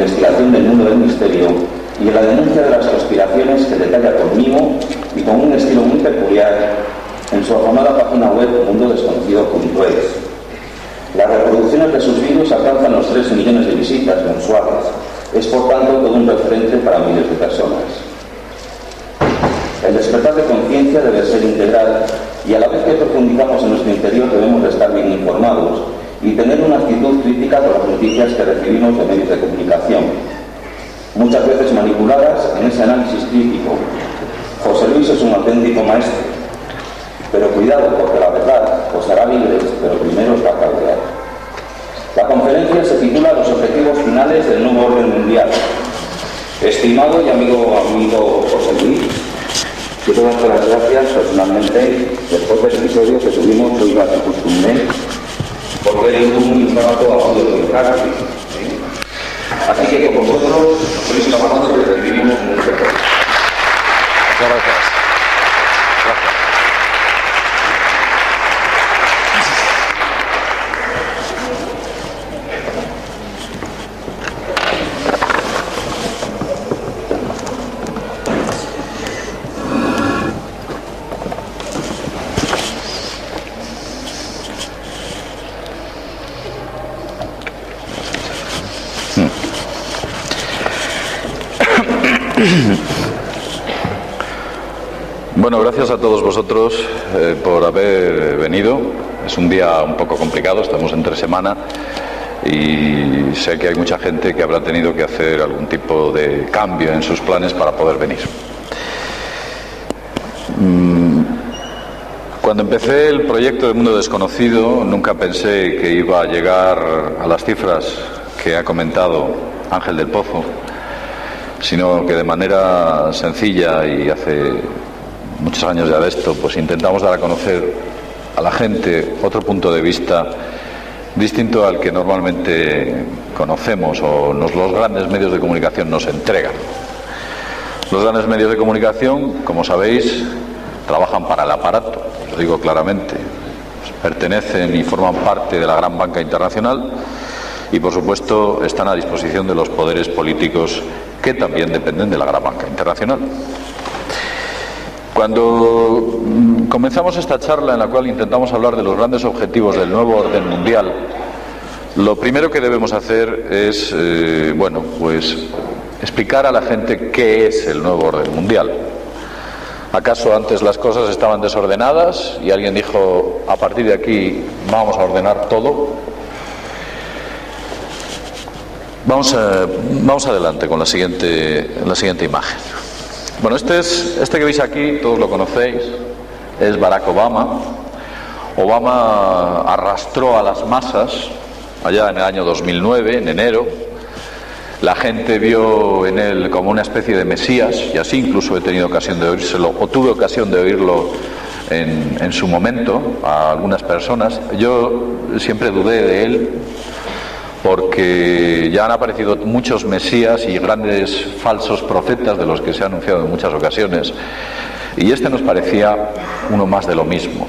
investigación del mundo del misterio y en la denuncia de las conspiraciones que detalla con mimo y con un estilo muy peculiar en su afamada página web mundodesconocido.es. Las reproducciones de sus vídeos alcanzan los 3 millones de visitas mensuales. Es por tanto todo un referente para miles de personas. El despertar de conciencia debe ser integral y a la vez que profundizamos en nuestro interior debemos de estar bien informados y tener una actitud crítica con las noticias que recibimos de medios de comunicación, muchas veces manipuladas en ese análisis crítico. José Luis es un auténtico maestro, pero cuidado porque la verdad os hará libres, pero primero os va a cabrear. La conferencia se titula Los objetivos finales del nuevo orden mundial. Estimado y amigo José Luis, quiero darte las gracias personalmente después del episodio que tuvimos hoy a Tucumán, porque él tuvo un impacto audiovisual. Así que con vosotros sois trabajando que recibimos un sector. Muchas gracias. Bueno, gracias a todos vosotros por haber venido. Es un día un poco complicado, estamos entre semana y sé que hay mucha gente que habrá tenido que hacer algún tipo de cambio en sus planes para poder venir. Cuando empecé el proyecto de Mundo Desconocido, nunca pensé que iba a llegar a las cifras que ha comentado Ángel del Pozo, sino que de manera sencilla y hace muchos años ya de esto, pues intentamos dar a conocer a la gente otro punto de vista distinto al que normalmente conocemos o los grandes medios de comunicación nos entregan. Los grandes medios de comunicación, como sabéis, trabajan para el aparato, lo digo claramente, pertenecen y forman parte de la gran banca internacional y por supuesto están a disposición de los poderes políticos que también dependen de la gran banca internacional. Cuando comenzamos esta charla en la cual intentamos hablar de los grandes objetivos del nuevo orden mundial, lo primero que debemos hacer es, pues explicar a la gente qué es el nuevo orden mundial. ¿Acaso antes las cosas estaban desordenadas y alguien dijo, a partir de aquí vamos a ordenar todo? Vamos adelante con la siguiente imagen. Bueno, este que veis aquí, todos lo conocéis, es Barack Obama. Obama arrastró a las masas allá en el año 2009, en enero. La gente vio en él como una especie de mesías, y así incluso he tenido ocasión de oírselo, o tuve ocasión de oírlo en su momento a algunas personas. Yo siempre dudé de él, porque ya han aparecido muchos mesías y grandes falsos profetas de los que se ha anunciado en muchas ocasiones, y este nos parecía uno más de lo mismo.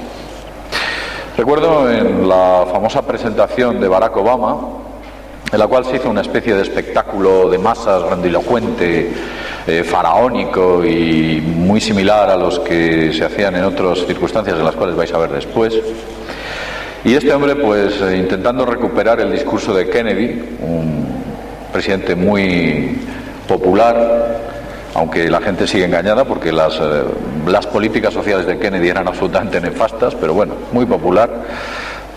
Recuerdo en la famosa presentación de Barack Obama, en la cual se hizo una especie de espectáculo de masas grandilocuente, faraónico y muy similar a los que se hacían en otras circunstancias en las cuales vais a ver después. Y este hombre, pues intentando recuperar el discurso de Kennedy, un presidente muy popular, aunque la gente sigue engañada porque las políticas sociales de Kennedy eran absolutamente nefastas, pero bueno, muy popular.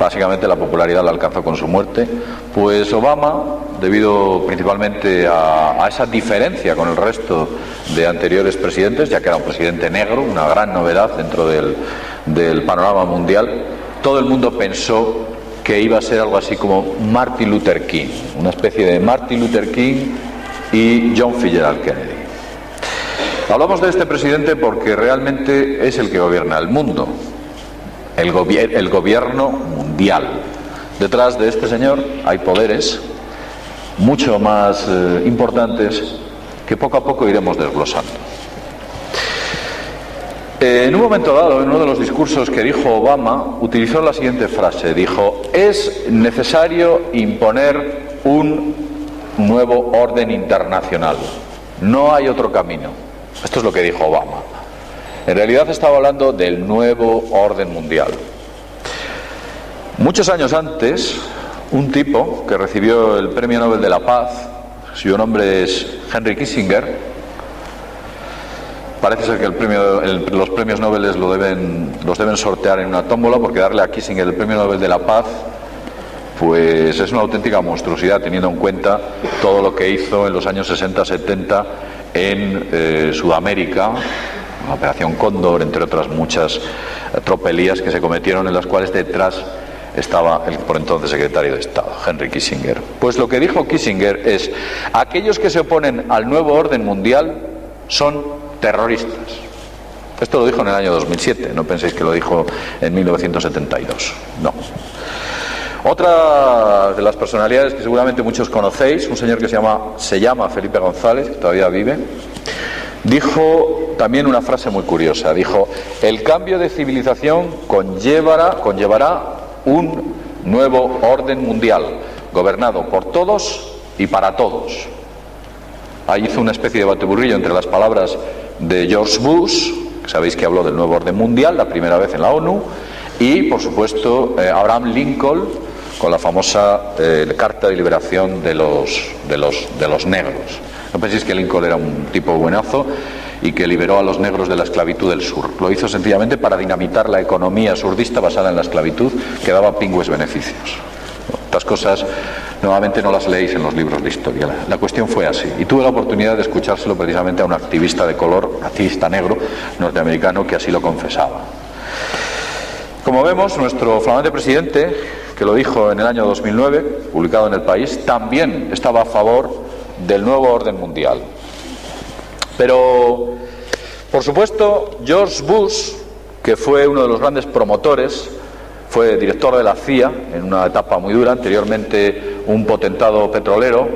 Básicamente la popularidad la alcanzó con su muerte. Pues Obama, debido principalmente a esa diferencia con el resto de anteriores presidentes, ya que era un presidente negro, una gran novedad dentro del panorama mundial, todo el mundo pensó que iba a ser algo así como Martin Luther King, una especie de Martin Luther King y John Fitzgerald Kennedy. Hablamos de este presidente porque realmente es el que gobierna el mundo, el gobierno mundial. Detrás de este señor hay poderes mucho más importantes que poco a poco iremos desglosando. En un momento dado, en uno de los discursos que dijo Obama, utilizó la siguiente frase. Dijo, es necesario imponer un nuevo orden internacional. No hay otro camino. Esto es lo que dijo Obama. En realidad estaba hablando del nuevo orden mundial. Muchos años antes, un tipo que recibió el Premio Nobel de la Paz, cuyo nombre es Henry Kissinger, parece ser que los premios Nobel los deben sortear en una tómbola, porque darle a Kissinger el Premio Nobel de la Paz pues es una auténtica monstruosidad, teniendo en cuenta todo lo que hizo en los años 60-70 en Sudamérica, la Operación Cóndor, entre otras muchas tropelías que se cometieron, en las cuales detrás estaba el por entonces secretario de Estado, Henry Kissinger. Pues lo que dijo Kissinger es: aquellos que se oponen al nuevo orden mundial son terroristas. Esto lo dijo en el año 2007, no penséis que lo dijo en 1972, no. Otra de las personalidades que seguramente muchos conocéis, un señor que se llama Felipe González, que todavía vive, dijo también una frase muy curiosa. Dijo: el cambio de civilización conllevará un nuevo orden mundial, gobernado por todos y para todos. Ahí hizo una especie de batiburrillo entre las palabras de George Bush, que sabéis que habló del nuevo orden mundial la primera vez en la ONU, y por supuesto Abraham Lincoln, con la famosa Carta de Liberación de los negros. No penséis que Lincoln era un tipo buenazo y que liberó a los negros de la esclavitud del sur. Lo hizo sencillamente para dinamitar la economía surdista basada en la esclavitud, que daba pingües beneficios. Estas cosas nuevamente no las leéis en los libros de historia. La cuestión fue así, y tuve la oportunidad de escuchárselo precisamente a un activista de color, activista negro norteamericano, que así lo confesaba. Como vemos, nuestro flamante presidente, que lo dijo en el año 2009, publicado en El País, también estaba a favor del nuevo orden mundial. Pero, por supuesto, George Bush, que fue uno de los grandes promotores, fue director de la CIA en una etapa muy dura, anteriormente un potentado petrolero,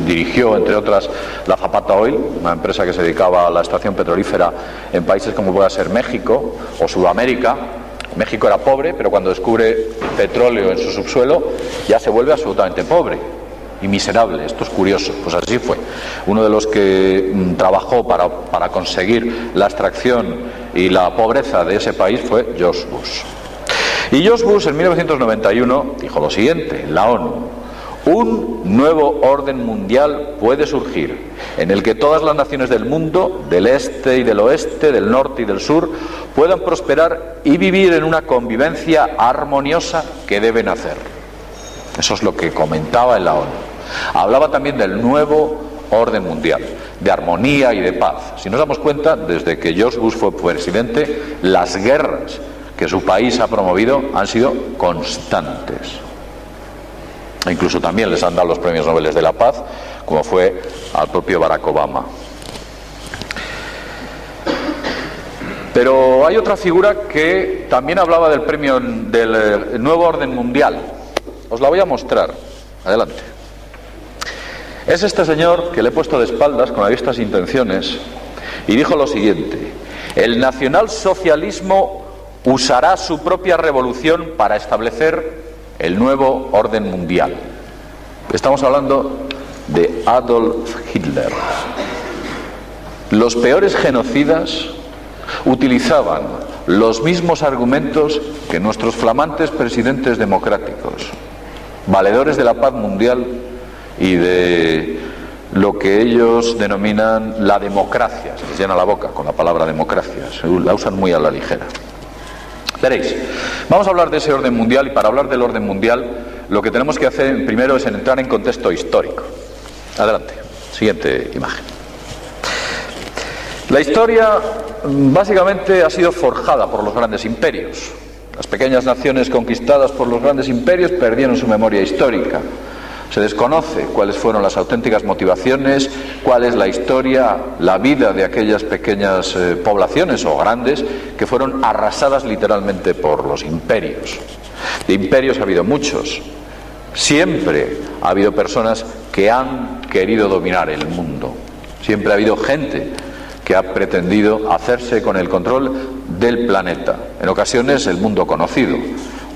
dirigió entre otras la Zapata Oil, una empresa que se dedicaba a la extracción petrolífera en países como pueda ser México o Sudamérica. México era pobre, pero cuando descubre petróleo en su subsuelo ya se vuelve absolutamente pobre y miserable. Esto es curioso, pues así fue. Uno de los que trabajó para conseguir la extracción y la pobreza de ese país fue George Bush. Y George Bush en 1991 dijo lo siguiente en la ONU: un nuevo orden mundial puede surgir, en el que todas las naciones del mundo, del este y del oeste, del norte y del sur, puedan prosperar y vivir en una convivencia armoniosa que deben hacer. Eso es lo que comentaba en la ONU. Hablaba también del nuevo orden mundial, de armonía y de paz. Si nos damos cuenta, desde que George Bush fue presidente, las guerras que su país ha promovido han sido constantes. Incluso también les han dado los premios Nobel de la Paz, como fue al propio Barack Obama. Pero hay otra figura que también hablaba del premio del nuevo orden mundial. Os la voy a mostrar. Adelante. Es este señor que le he puesto de espaldas con estas intenciones y dijo lo siguiente: el nacionalsocialismo usará su propia revolución para establecer el nuevo orden mundial. Estamos hablando de Adolf Hitler. Los peores genocidas utilizaban los mismos argumentos que nuestros flamantes presidentes democráticos, valedores de la paz mundial y de lo que ellos denominan la democracia. Se les llena la boca con la palabra democracia, la usan muy a la ligera. Veréis, vamos a hablar de ese orden mundial, y para hablar del orden mundial lo que tenemos que hacer primero es entrar en contexto histórico. Adelante, siguiente imagen. La historia básicamente ha sido forjada por los grandes imperios. Las pequeñas naciones conquistadas por los grandes imperios perdieron su memoria histórica. Se desconoce cuáles fueron las auténticas motivaciones, cuál es la historia, la vida de aquellas pequeñas poblaciones o grandes que fueron arrasadas literalmente por los imperios. De imperios ha habido muchos. Siempre ha habido personas que han querido dominar el mundo. Siempre ha habido gente que ha pretendido hacerse con el control del planeta. En ocasiones el mundo conocido.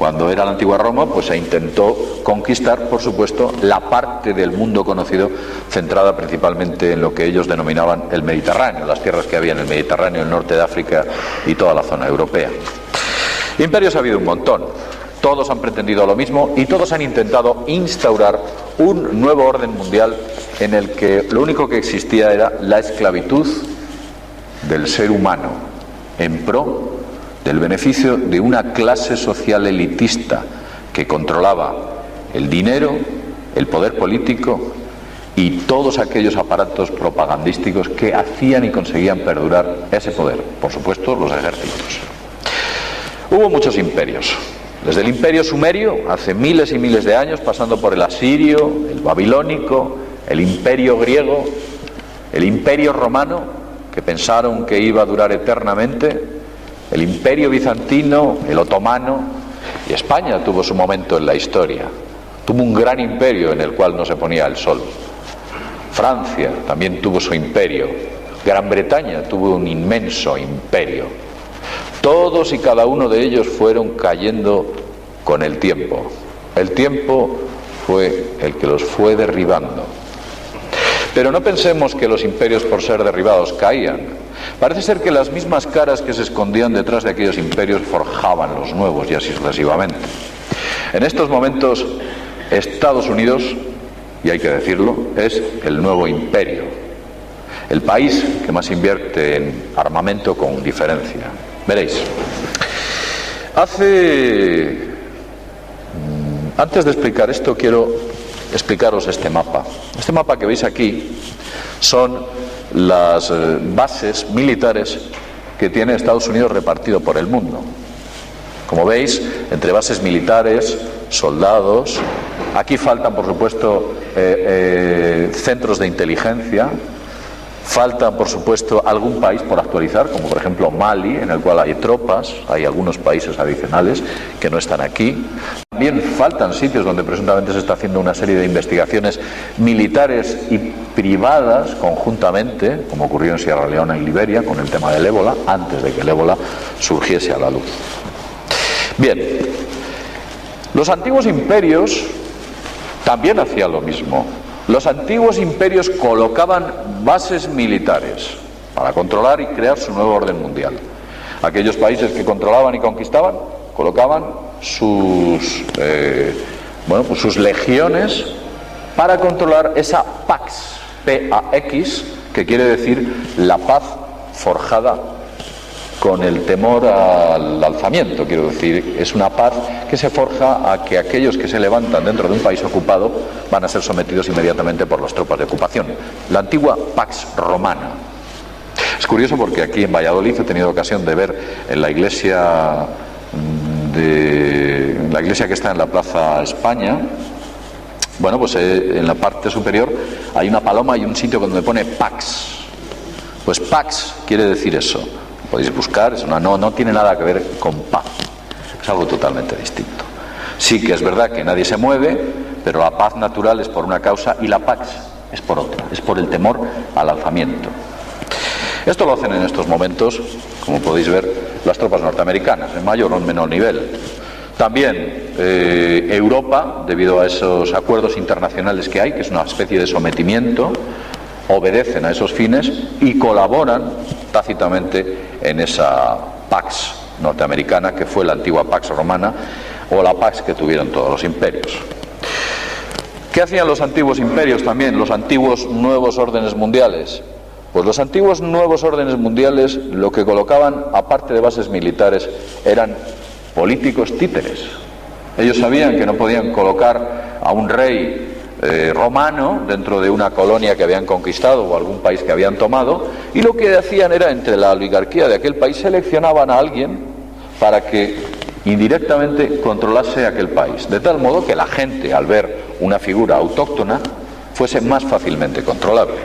Cuando era la antigua Roma, pues se intentó conquistar, por supuesto, la parte del mundo conocido centrada principalmente en lo que ellos denominaban el Mediterráneo, las tierras que había en el Mediterráneo, el norte de África y toda la zona europea. Imperios ha habido un montón, todos han pretendido lo mismo y todos han intentado instaurar un nuevo orden mundial en el que lo único que existía era la esclavitud del ser humano en pro del beneficio de una clase social elitista que controlaba el dinero, el poder político y todos aquellos aparatos propagandísticos que hacían y conseguían perdurar ese poder, por supuesto los ejércitos. Hubo muchos imperios, desde el imperio sumerio hace miles y miles de años, pasando por el asirio, el babilónico, el imperio griego, el imperio romano, que pensaron que iba a durar eternamente, el imperio bizantino, el otomano, y España tuvo su momento en la historia. Tuvo un gran imperio en el cual no se ponía el sol. Francia también tuvo su imperio. Gran Bretaña tuvo un inmenso imperio. Todos y cada uno de ellos fueron cayendo con el tiempo. El tiempo fue el que los fue derribando. Pero no pensemos que los imperios, por ser derribados, caían. Parece ser que las mismas caras que se escondían detrás de aquellos imperios forjaban los nuevos y así sucesivamente. En estos momentos, Estados Unidos, y hay que decirlo, es el nuevo imperio. El país que más invierte en armamento con diferencia. Veréis. Antes de explicar esto, quiero explicaros este mapa. Este mapa que veis aquí son las bases militares que tiene Estados Unidos repartido por el mundo. Como veis, entre bases militares, soldados, aquí faltan, por supuesto, centros de inteligencia, falta, por supuesto, algún país por actualizar, como por ejemplo Mali, en el cual hay tropas, hay algunos países adicionales que no están aquí. También faltan sitios donde presuntamente se está haciendo una serie de investigaciones militares y privadas conjuntamente, como ocurrió en Sierra Leona y Liberia con el tema del ébola, antes de que el ébola surgiese a la luz. Bien, los antiguos imperios también hacían lo mismo. Los antiguos imperios colocaban bases militares para controlar y crear su nuevo orden mundial. Aquellos países que controlaban y conquistaban colocaban sus legiones para controlar esa Pax, P-A-X, que quiere decir la paz forjada con el temor al alzamiento. Quiero decir, es una paz que se forja a que aquellos que se levantan dentro de un país ocupado van a ser sometidos inmediatamente por las tropas de ocupación. La antigua Pax Romana. Es curioso porque aquí en Valladolid he tenido ocasión de ver en la iglesia que está en la Plaza España. Bueno, pues en la parte superior hay una paloma y un sitio donde pone Pax. Pues Pax quiere decir eso. Podéis buscar, no tiene nada que ver con paz. Es algo totalmente distinto. Sí que es verdad que nadie se mueve, pero la paz natural es por una causa y la Pax es por otra. Es por el temor al alzamiento. Esto lo hacen en estos momentos, como podéis ver, las tropas norteamericanas, en mayor o en menor nivel. También Europa, debido a esos acuerdos internacionales que hay, que es una especie de sometimiento, obedecen a esos fines y colaboran tácitamente en esa Pax norteamericana, que fue la antigua Pax Romana, o la Pax que tuvieron todos los imperios. ¿Qué hacían los antiguos imperios también, los antiguos nuevos órdenes mundiales? Pues los antiguos nuevos órdenes mundiales lo que colocaban, aparte de bases militares, eran políticos títeres. Ellos sabían que no podían colocar a un rey romano dentro de una colonia que habían conquistado o algún país que habían tomado, y lo que hacían era, entre la oligarquía de aquel país, seleccionaban a alguien para que indirectamente controlase aquel país, de tal modo que la gente, al ver una figura autóctona, fuese más fácilmente controlable.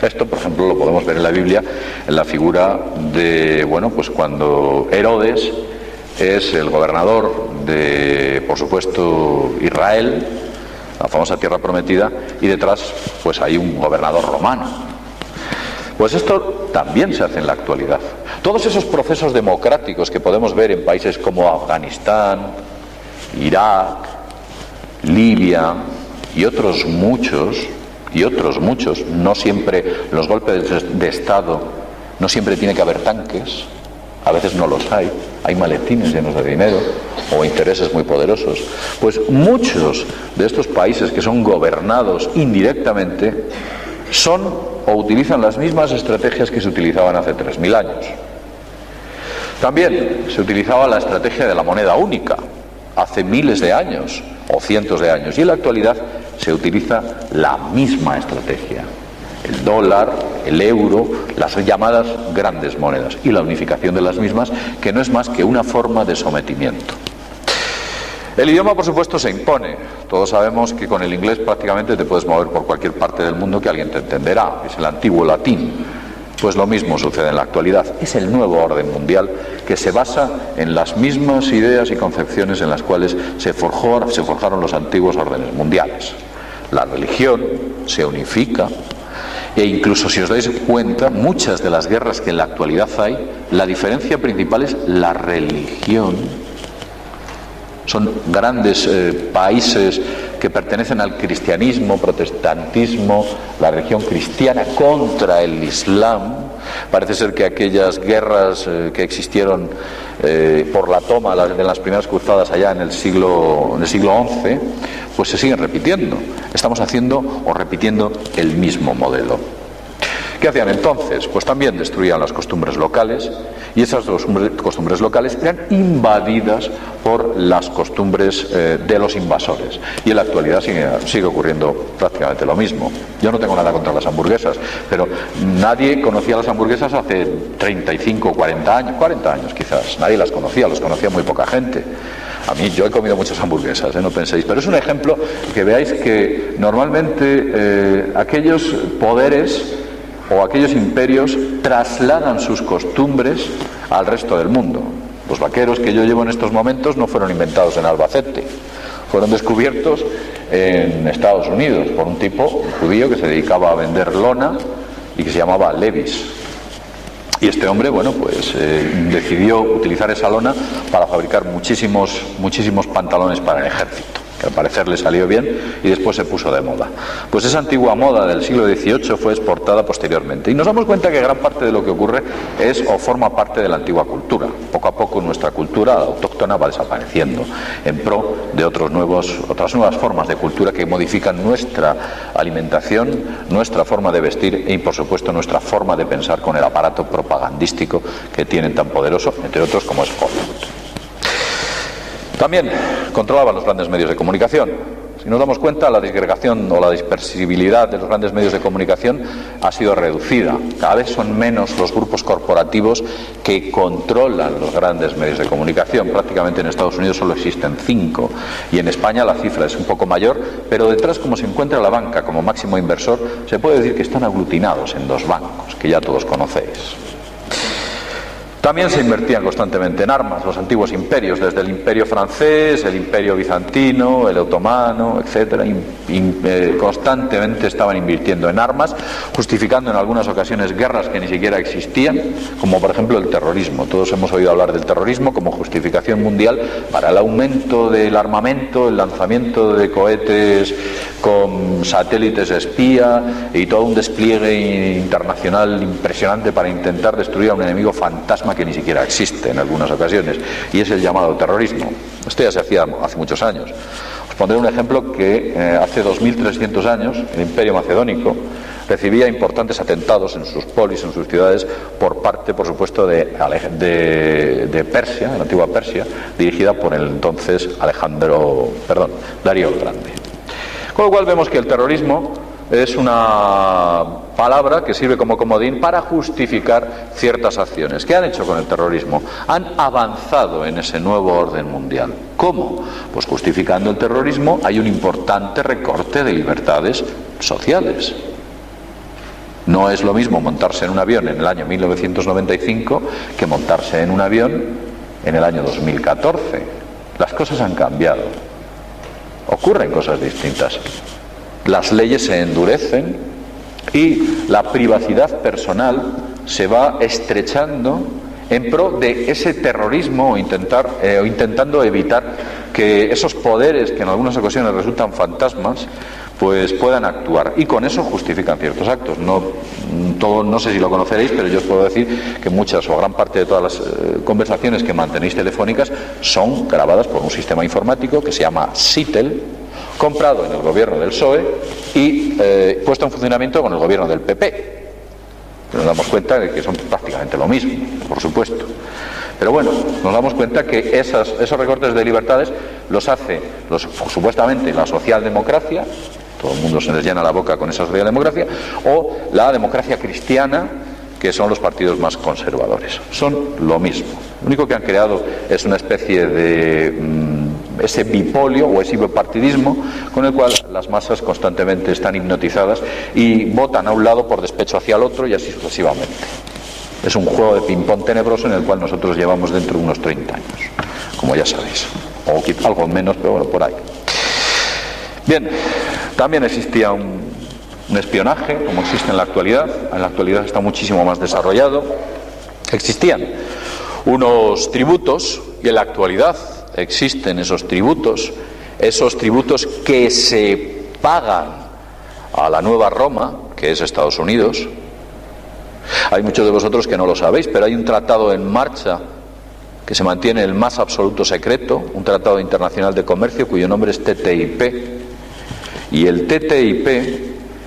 Esto, por ejemplo, lo podemos ver en la Biblia, en la figura de, pues cuando Herodes es el gobernador de, por supuesto, Israel, la famosa tierra prometida, y detrás pues hay un gobernador romano. Pues esto también se hace en la actualidad. Todos esos procesos democráticos que podemos ver en países como Afganistán, Irak, Libia y otros muchos, no siempre los golpes de Estado, no siempre tiene que haber tanques, a veces no los hay maletines llenos de dinero o intereses muy poderosos. Pues muchos de estos países que son gobernados indirectamente son o utilizan las mismas estrategias que se utilizaban hace 3000 años. También se utilizaba la estrategia de la moneda única hace miles de años o cientos de años, y en la actualidad se utiliza la misma estrategia: el dólar, el euro, las llamadas grandes monedas, y la unificación de las mismas, que no es más que una forma de sometimiento. El idioma, por supuesto, se impone. Todos sabemos que con el inglés prácticamente te puedes mover por cualquier parte del mundo que alguien te entenderá. Es el antiguo latín. Pues lo mismo sucede en la actualidad. Es el nuevo orden mundial que se basa en las mismas ideas y concepciones en las cuales se forjaron los antiguos órdenes mundiales. La religión se unifica, e incluso, si os dais cuenta, muchas de las guerras que en la actualidad hay, la diferencia principal es la religión. Son grandes países que pertenecen al cristianismo, protestantismo, la religión cristiana contra el Islam. Parece ser que aquellas guerras que existieron por la toma de las primeras cruzadas allá en el siglo XI, pues se siguen repitiendo. Estamos haciendo o repitiendo el mismo modelo. ¿Qué hacían entonces? Pues también destruían las costumbres locales, y esas costumbres locales eran invadidas por las costumbres de los invasores. Y en la actualidad sigue ocurriendo prácticamente lo mismo. Yo no tengo nada contra las hamburguesas, pero nadie conocía las hamburguesas hace 35, 40 años quizás. Nadie las conocía muy poca gente. A mí, yo he comido muchas hamburguesas, no penséis, pero es un ejemplo que veáis que normalmente aquellos poderes o aquellos imperios trasladan sus costumbres al resto del mundo. Los vaqueros que yo llevo en estos momentos no fueron inventados en Albacete, fueron descubiertos en Estados Unidos por un tipo judío que se dedicaba a vender lona y que se llamaba Levis. Y este hombre, bueno, pues decidió utilizar esa lona para fabricar muchísimos pantalones para el ejército, que al parecer le salió bien y después se puso de moda. Pues esa antigua moda del siglo XVIII fue exportada posteriormente, y nos damos cuenta que gran parte de lo que ocurre es o forma parte de la antigua cultura. Poco a poco nuestra cultura autóctona va desapareciendo en pro de otras nuevas formas de cultura que modifican nuestra alimentación, nuestra forma de vestir y, por supuesto, nuestra forma de pensar con el aparato propagandístico que tienen tan poderoso, entre otros, como es Hollywood. También controlaban los grandes medios de comunicación. Si nos damos cuenta, la disgregación o la dispersibilidad de los grandes medios de comunicación ha sido reducida. Cada vez son menos los grupos corporativos que controlan los grandes medios de comunicación. Prácticamente en Estados Unidos solo existen 5, y en España la cifra es un poco mayor, pero detrás, como se encuentra la banca como máximo inversor, se puede decir que están aglutinados en 2 bancos, que ya todos conocéis. También se invertían constantemente en armas los antiguos imperios, desde el imperio francés, el imperio bizantino, el otomano, etcétera. Constantemente estaban invirtiendo en armas, justificando en algunas ocasiones guerras que ni siquiera existían, como por ejemplo el terrorismo. Todos hemos oído hablar del terrorismo como justificación mundial para el aumento del armamento, el lanzamiento de cohetes con satélites espía y todo un despliegue internacional impresionante para intentar destruir a un enemigo fantasma que ni siquiera existe en algunas ocasiones, y es el llamado terrorismo. Esto ya se hacía hace muchos años. Os pondré un ejemplo que hace 2300 años el Imperio Macedónico recibía importantes atentados en sus polis, en sus ciudades, por parte, por supuesto, de Persia, la antigua Persia, dirigida por el entonces Darío el Grande. Con lo cual vemos que el terrorismo es una palabra que sirve como comodín para justificar ciertas acciones. ¿Qué han hecho con el terrorismo? Han avanzado en ese nuevo orden mundial. ¿Cómo? Pues justificando el terrorismo hay un importante recorte de libertades sociales. No es lo mismo montarse en un avión en el año 1995 que montarse en un avión en el año 2014. Las cosas han cambiado. Ocurren cosas distintas. Las leyes se endurecen y la privacidad personal se va estrechando en pro de ese terrorismo o intentando evitar que esos poderes que en algunas ocasiones resultan fantasmas pues puedan actuar, y con eso justifican ciertos actos. No sé si lo conoceréis, pero yo os puedo decir que muchas o gran parte de todas las conversaciones que mantenéis telefónicas son grabadas por un sistema informático que se llama SITEL, comprado en el gobierno del PSOE y puesto en funcionamiento con el gobierno del PP. Nos damos cuenta de que son prácticamente lo mismo, por supuesto. Pero bueno, nos damos cuenta que esos recortes de libertades los hace supuestamente la socialdemocracia, todo el mundo se les llena la boca con esa socialdemocracia, o la democracia cristiana, que son los partidos más conservadores. Son lo mismo. Lo único que han creado es una especie de ese bipolio o ese bipartidismo con el cual las masas constantemente están hipnotizadas y votan a un lado por despecho hacia el otro y así sucesivamente. Es un juego de ping-pong tenebroso en el cual nosotros llevamos dentro de unos 30 años, como ya sabéis, o algo menos, pero bueno, por ahí. Bien, también existía un espionaje, como existe en la actualidad está muchísimo más desarrollado. Existían unos tributos, y en la actualidad existen esos tributos que se pagan a la nueva Roma, que es Estados Unidos. Hay muchos de vosotros que no lo sabéis, pero hay un tratado en marcha que se mantiene en el más absoluto secreto, un tratado internacional de comercio cuyo nombre es TTIP, y el TTIP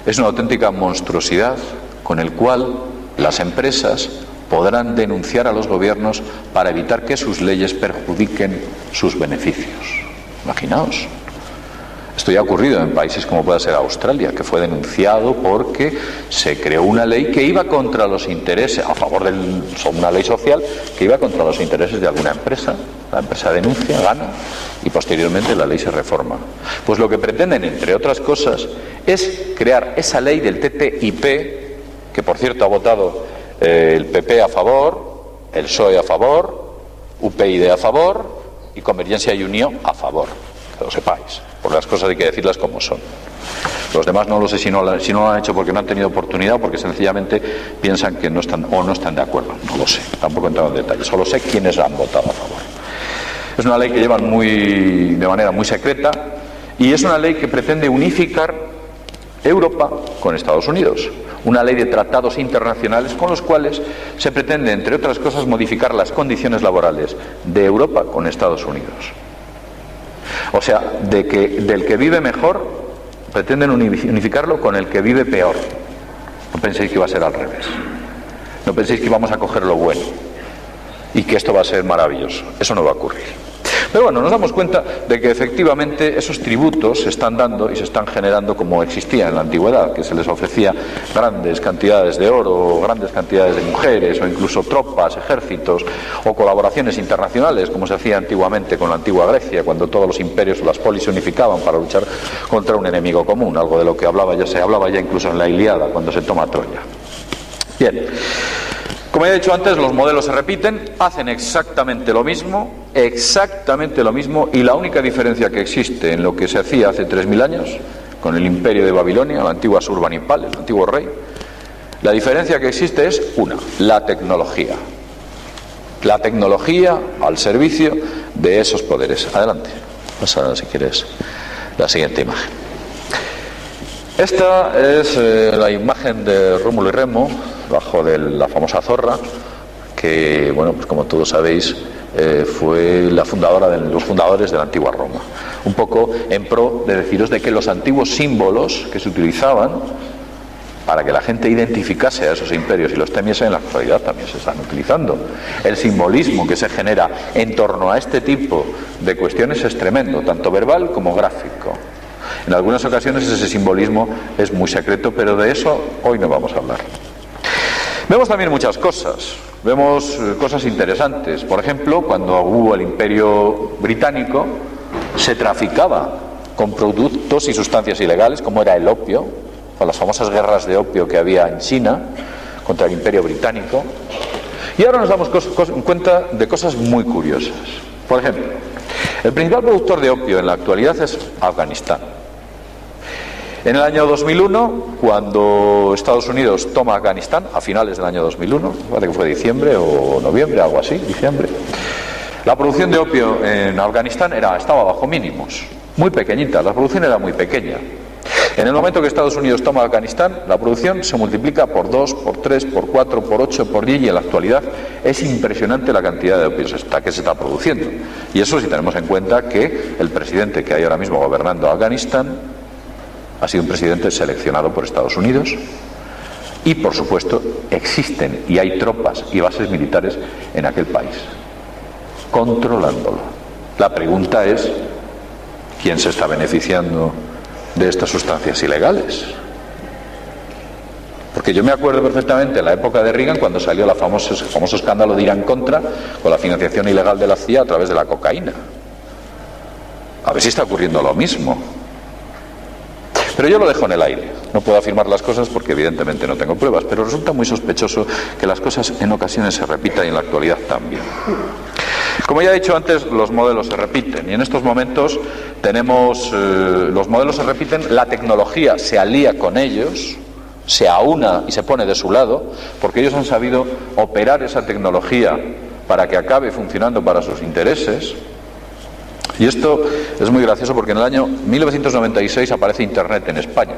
es una auténtica monstruosidad con el cual las empresas podrán denunciar a los gobiernos para evitar que sus leyes perjudiquen sus beneficios. Imaginaos. Esto ya ha ocurrido en países como puede ser Australia, que fue denunciado porque se creó una ley que iba contra los intereses, una ley social que iba contra los intereses de alguna empresa. La empresa denuncia, gana y posteriormente la ley se reforma. Pues lo que pretenden, entre otras cosas, es crear esa ley del TTIP, que por cierto ha votado el PP a favor, el PSOE a favor, UPyD a favor y Convergencia y Unió a favor, que lo sepáis, porque las cosas hay que decirlas como son. Los demás no lo sé si no lo han hecho porque no han tenido oportunidad o porque sencillamente piensan que no están de acuerdo. No lo sé, tampoco he entrado en detalle, solo sé quiénes han votado a favor. Es una ley que llevan de manera muy secreta y es una ley que pretende unificar Europa con Estados Unidos. Una ley de tratados internacionales con los cuales se pretende, entre otras cosas, modificar las condiciones laborales de Europa con Estados Unidos. O sea, del que vive mejor, pretenden unificarlo con el que vive peor. No penséis que va a ser al revés. No penséis que vamos a coger lo bueno y que esto va a ser maravilloso. Eso no va a ocurrir. Pero bueno, nos damos cuenta de que efectivamente esos tributos se están dando y se están generando como existía en la antigüedad, que se les ofrecía grandes cantidades de oro, grandes cantidades de mujeres, o incluso tropas, ejércitos, o colaboraciones internacionales, como se hacía antiguamente con la antigua Grecia, cuando todos los imperios o las polis se unificaban para luchar contra un enemigo común, algo de lo que se hablaba ya incluso en la Ilíada, cuando se toma Troya. Bien. Como he dicho antes, los modelos se repiten, hacen exactamente lo mismo, y la única diferencia que existe en lo que se hacía hace 3000 años, con el imperio de Babilonia, la antigua Surbanipal, el antiguo rey, la diferencia que existe es la tecnología. La tecnología al servicio de esos poderes. Adelante, pasa si quieres la siguiente imagen. Esta es la imagen de Rómulo y Remo, bajo de la famosa zorra, que, bueno, pues como todos sabéis, fue los fundadores de la antigua Roma. Un poco en pro de deciros de que los antiguos símbolos que se utilizaban para que la gente identificase a esos imperios y los temiese, en la actualidad también se están utilizando. El simbolismo que se genera en torno a este tipo de cuestiones es tremendo, tanto verbal como gráfico. En algunas ocasiones ese simbolismo es muy secreto, pero de eso hoy no vamos a hablar. Vemos también muchas cosas, vemos cosas interesantes. Por ejemplo, cuando hubo el Imperio Británico, se traficaba con productos y sustancias ilegales, como era el opio, con las famosas guerras de opio que había en China contra el Imperio Británico. Y ahora nos damos cuenta de cosas muy curiosas. Por ejemplo, el principal productor de opio en la actualidad es Afganistán. En el año 2001, cuando Estados Unidos toma Afganistán, a finales del año 2001, parece que fue diciembre o noviembre, algo así, diciembre, La producción de opio en Afganistán estaba bajo mínimos, muy pequeñita, la producción era muy pequeña. En el momento que Estados Unidos toma Afganistán, la producción se multiplica por 2, por 3, por 4, por 8, por 10 y en la actualidad es impresionante la cantidad de opio que se está produciendo. Y eso si tenemos en cuenta que el presidente que hay ahora mismo gobernando Afganistán ha sido un presidente seleccionado por Estados Unidos y, por supuesto, existen y hay tropas y bases militares en aquel país, controlándolo. La pregunta es, ¿quién se está beneficiando de estas sustancias ilegales? Porque yo me acuerdo perfectamente en la época de Reagan cuando salió el famoso escándalo de Irán-Contra con la financiación ilegal de la CIA a través de la cocaína. A ver si está ocurriendo lo mismo. Pero yo lo dejo en el aire. No puedo afirmar las cosas porque evidentemente no tengo pruebas, pero resulta muy sospechoso que las cosas en ocasiones se repitan y en la actualidad también. Como ya he dicho antes, los modelos se repiten y en estos momentos tenemos, los modelos se repiten, la tecnología se alía con ellos, se aúna y se pone de su lado, porque ellos han sabido operar esa tecnología para que acabe funcionando para sus intereses. Y esto es muy gracioso porque en el año 1996 aparece Internet en España.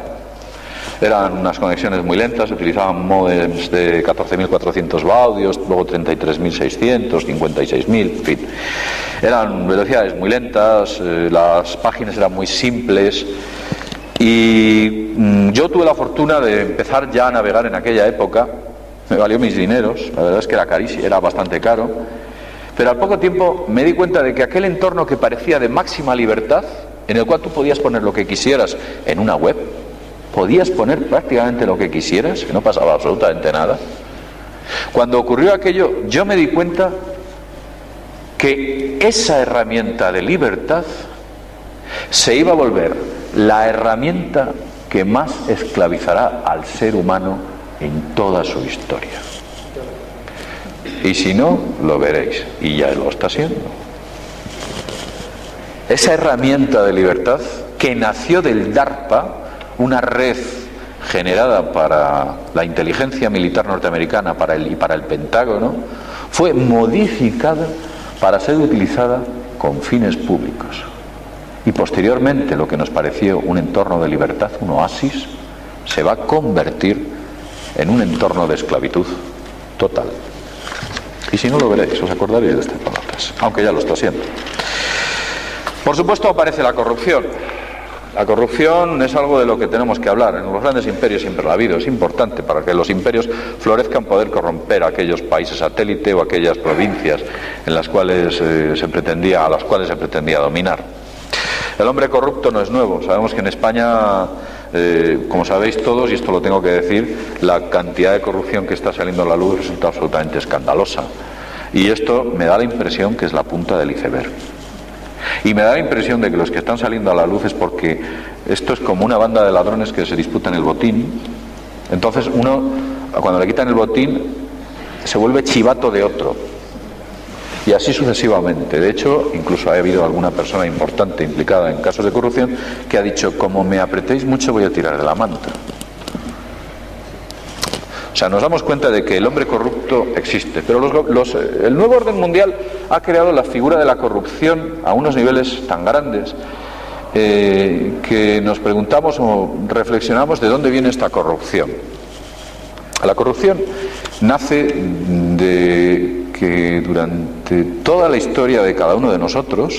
Eran unas conexiones muy lentas, se utilizaban modems de 14.400 baudios, luego 33.600, 56.000, en fin. Eran velocidades muy lentas, las páginas eran muy simples y yo tuve la fortuna de empezar ya a navegar en aquella época. Me valió mis dineros, la verdad es que era carísimo, era bastante caro. Pero al poco tiempo me di cuenta de que aquel entorno que parecía de máxima libertad, en el cual tú podías poner lo que quisieras en una web, podías poner prácticamente lo que quisieras, que no pasaba absolutamente nada. Cuando ocurrió aquello, yo me di cuenta que esa herramienta de libertad se iba a volver la herramienta que más esclavizará al ser humano en toda su historia. Y si no, lo veréis, y ya lo está siendo. Esa herramienta de libertad que nació del DARPA, una red generada para la inteligencia militar norteamericana y para el Pentágono, fue modificada para ser utilizada con fines públicos. Y posteriormente, lo que nos pareció un entorno de libertad, un oasis, se va a convertir en un entorno de esclavitud total. Y si no, lo veréis, os acordaréis de estas palabras, aunque ya lo está siendo. Por supuesto aparece la corrupción. La corrupción es algo de lo que tenemos que hablar. En los grandes imperios siempre lo ha habido. Es importante para que los imperios florezcan poder corromper a aquellos países satélite o aquellas provincias en las cuales a las cuales se pretendía dominar. El hombre corrupto no es nuevo. Sabemos que en España, como sabéis todos, y esto lo tengo que decir, la cantidad de corrupción que está saliendo a la luz resulta absolutamente escandalosa. Y esto me da la impresión que es la punta del iceberg. Y me da la impresión de que los que están saliendo a la luz es porque esto es como una banda de ladrones que se disputan el botín. Entonces uno, cuando le quitan el botín, se vuelve chivato de otro. Y así sucesivamente. De hecho, incluso ha habido alguna persona importante implicada en casos de corrupción que ha dicho, como me apretéis mucho voy a tirar de la manta. O sea, nos damos cuenta de que el hombre corrupto existe, pero el nuevo orden mundial ha creado la figura de la corrupción a unos niveles tan grandes que nos preguntamos o reflexionamos de dónde viene esta corrupción. La corrupción nace de que durante toda la historia de cada uno de nosotros,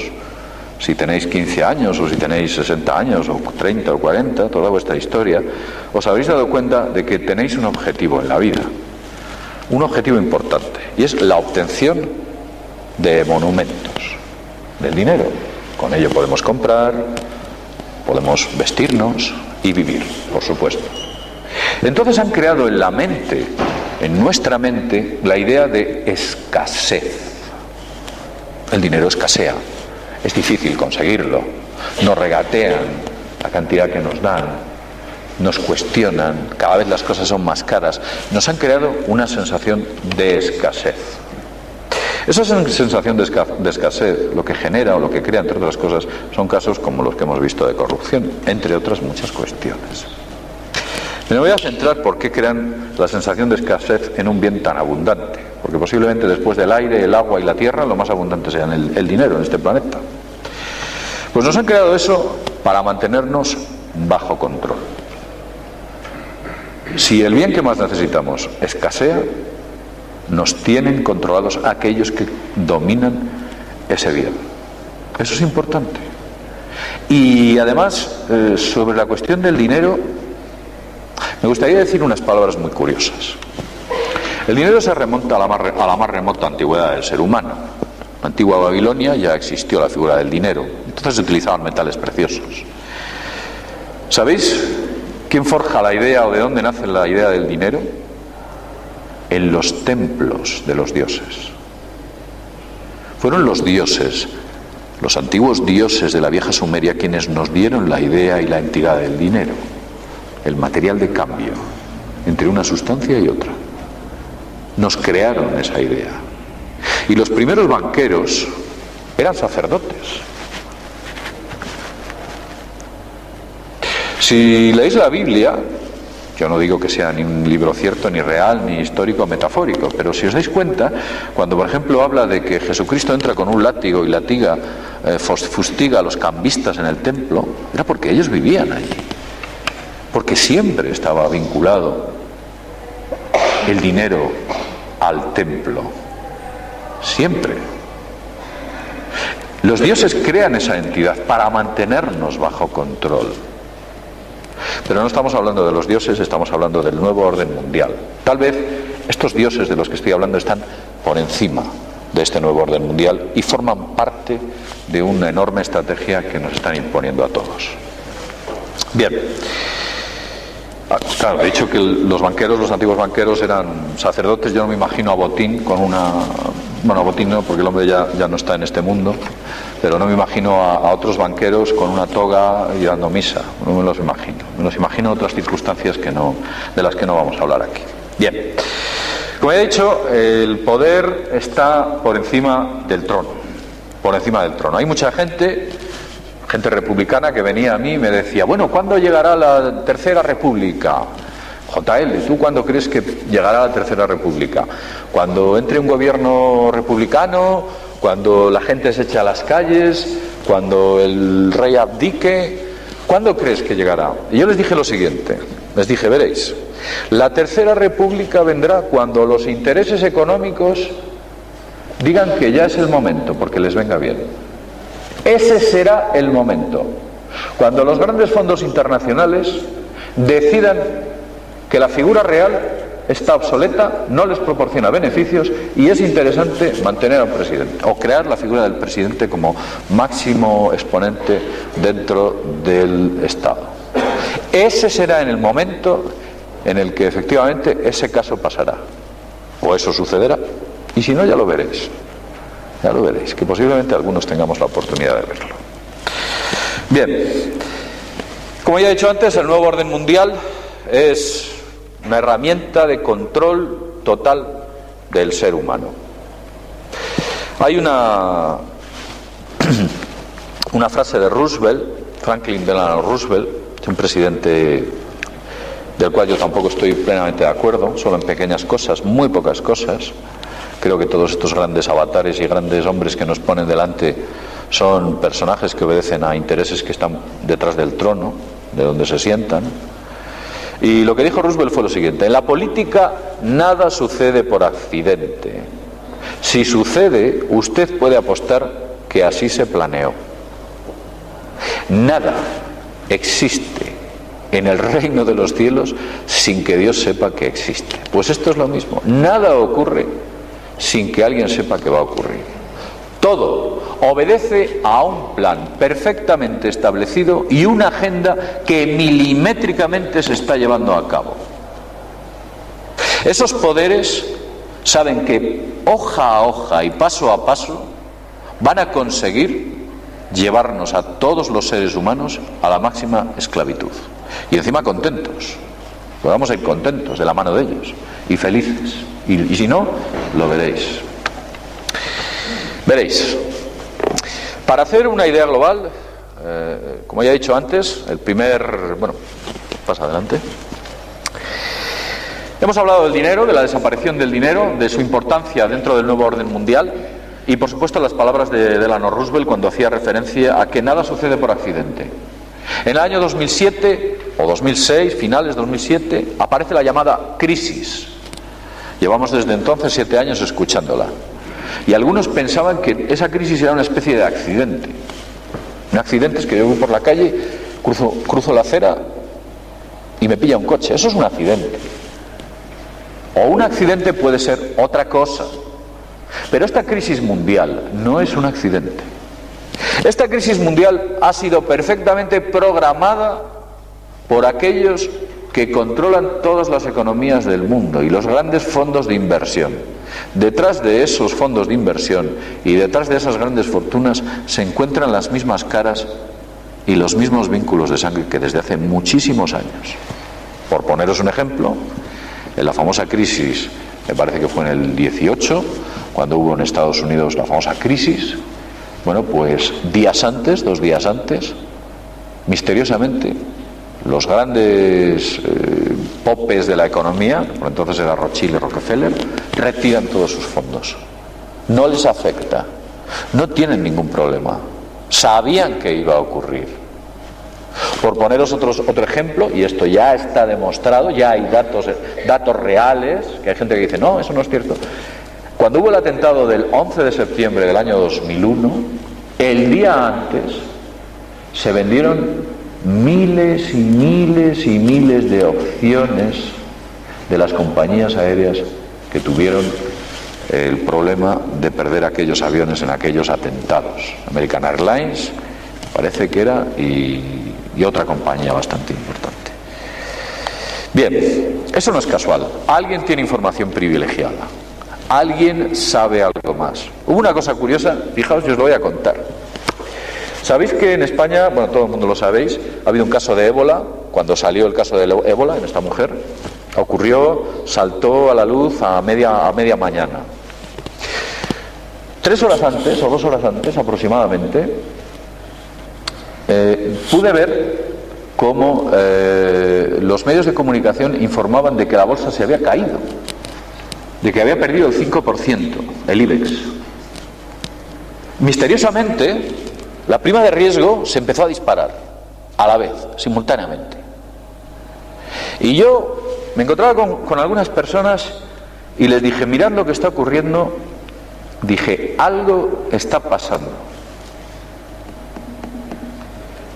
si tenéis 15 años o si tenéis 60 años o 30 o 40, toda vuestra historia, os habréis dado cuenta de que tenéis un objetivo en la vida, un objetivo importante, y es la obtención de monumentos, del dinero. Con ello podemos comprar, podemos vestirnos y vivir, por supuesto. Entonces han creado en la mente, en nuestra mente, la idea de escasez. El dinero escasea. Es difícil conseguirlo, nos regatean la cantidad que nos dan, nos cuestionan, cada vez las cosas son más caras, nos han creado una sensación de escasez. Esa sensación de escasez lo que genera o lo que crea, entre otras cosas, son casos como los que hemos visto de corrupción, entre otras muchas cuestiones. Me voy a centrar por qué crean la sensación de escasez en un bien tan abundante. porque posiblemente después del aire, el agua y la tierra, lo más abundante sea el dinero en este planeta. Pues nos han creado eso para mantenernos bajo control. Si el bien que más necesitamos escasea, nos tienen controlados aquellos que dominan ese bien. Eso es importante. Y además, sobre la cuestión del dinero, me gustaría decir unas palabras muy curiosas. El dinero se remonta a la más remota antigüedad del ser humano. En la antigua Babilonia ya existió la figura del dinero. Entonces se utilizaban metales preciosos. ¿Sabéis quién forja la idea o de dónde nace la idea del dinero? En los templos de los dioses. Fueron los dioses, los antiguos dioses de la vieja Sumeria, quienes nos dieron la idea y la entidad del dinero, el material de cambio entre una sustancia y otra. Nos crearon esa idea. Y los primeros banqueros eran sacerdotes. Si leéis la Biblia, yo no digo que sea ni un libro cierto, ni real, ni histórico, metafórico, pero si os dais cuenta, cuando por ejemplo habla de que Jesucristo entra con un látigo y fustiga a los cambistas en el templo, era porque ellos vivían allí, porque siempre estaba vinculado el dinero al templo, siempre. Los dioses crean esa entidad para mantenernos bajo control. Pero no estamos hablando de los dioses, estamos hablando del nuevo orden mundial. Tal vez estos dioses de los que estoy hablando están por encima de este nuevo orden mundial y forman parte de una enorme estrategia que nos están imponiendo a todos. Bien. Claro, he dicho que los antiguos banqueros eran sacerdotes. Yo no me imagino a Botín con una... Bueno, a Botín no, porque el hombre ya no está en este mundo, pero no me imagino a otros banqueros con una toga y dando misa. No me los imagino. Me los imagino en otras circunstancias de las que no vamos a hablar aquí. Bien. Como he dicho, el poder está por encima del trono. Por encima del trono. Hay mucha gente republicana que venía a mí y me decía: bueno, ¿cuándo llegará la Tercera República? JL, ¿tú cuándo crees que llegará la Tercera República? ¿Cuando entre un gobierno republicano? ¿Cuando la gente se eche a las calles? ¿Cuando el rey abdique? ¿Cuándo crees que llegará? Y yo les dije lo siguiente, les dije: veréis, la Tercera República vendrá cuando los intereses económicos digan que ya es el momento, porque les venga bien. Ese será el momento, cuando los grandes fondos internacionales decidan que la figura real está obsoleta, no les proporciona beneficios y es interesante mantener a un presidente o crear la figura del presidente como máximo exponente dentro del Estado. Ese será en el momento en el que efectivamente ese caso pasará, o eso sucederá, y si no, ya lo veréis, que posiblemente algunos tengamos la oportunidad de verlo. Bien, como ya he dicho antes, el nuevo orden mundial es una herramienta de control total del ser humano. Hay una frase de Roosevelt, Franklin Delano Roosevelt, un presidente del cual yo tampoco estoy plenamente de acuerdo, solo en pequeñas cosas, muy pocas cosas. Creo que todos estos grandes avatares y grandes hombres que nos ponen delante son personajes que obedecen a intereses que están detrás del trono, de donde se sientan. Y lo que dijo Roosevelt fue lo siguiente: en la política nada sucede por accidente. Si sucede, usted puede apostar que así se planeó. Nada existe en el reino de los cielos sin que Dios sepa que existe. Pues esto es lo mismo. Nada ocurre sin que alguien sepa que va a ocurrir. Todo obedece a un plan perfectamente establecido y una agenda que milimétricamente se está llevando a cabo. Esos poderes saben que hoja a hoja y paso a paso van a conseguir llevarnos a todos los seres humanos a la máxima esclavitud. Y encima contentos. Pues vamos a ir contentos de la mano de ellos y felices. Y si no, lo veréis. Veréis. Para hacer una idea global, como ya he dicho antes, pasa adelante. Hemos hablado del dinero, de la desaparición del dinero, de su importancia dentro del nuevo orden mundial y, por supuesto, las palabras de Delano Roosevelt cuando hacía referencia a que nada sucede por accidente. En el año 2007 o 2006, finales de 2007, aparece la llamada crisis. Llevamos desde entonces 7 años escuchándola. Y algunos pensaban que esa crisis era una especie de accidente. Un accidente es que yo voy por la calle, cruzo la acera y me pilla un coche. Eso es un accidente. O un accidente puede ser otra cosa. Pero esta crisis mundial no es un accidente. Esta crisis mundial ha sido perfectamente programada por aquellos que controlan todas las economías del mundo y los grandes fondos de inversión. Detrás de esos fondos de inversión y detrás de esas grandes fortunas se encuentran las mismas caras y los mismos vínculos de sangre que desde hace muchísimos años. Por poneros un ejemplo, en la famosa crisis, me parece que fue en el 18, cuando hubo en Estados Unidos la famosa crisis, bueno, pues 2 días antes, misteriosamente, los grandes popes de la economía, por entonces era Rothschild y Rockefeller, retiran todos sus fondos. No les afecta, no tienen ningún problema, sabían que iba a ocurrir. Por poneros otro ejemplo, y esto ya está demostrado, ya hay datos reales, que hay gente que dice, no, eso no es cierto. Cuando hubo el atentado del 11 de septiembre del año 2001, el día antes se vendieron miles y miles y miles de opciones de las compañías aéreas que tuvieron el problema de perder aquellos aviones en aquellos atentados. American Airlines, parece que era, y otra compañía bastante importante. Bien, eso no es casual. Alguien tiene información privilegiada. Alguien sabe algo más. Hubo una cosa curiosa, fijaos, yo os lo voy a contar. ¿Sabéis que en España, bueno, todo el mundo lo sabéis, ha habido un caso de ébola? Cuando salió el caso de ébola en esta mujer, saltó a la luz a media mañana. 3 horas antes, o 2 horas antes aproximadamente, pude ver cómo los medios de comunicación informaban de que la bolsa se había caído, de que había perdido el 5%, el IBEX. Misteriosamente, la prima de riesgo se empezó a disparar, a la vez, simultáneamente. Y yo me encontraba con algunas personas y les dije, mirad lo que está ocurriendo. Dije, algo está pasando.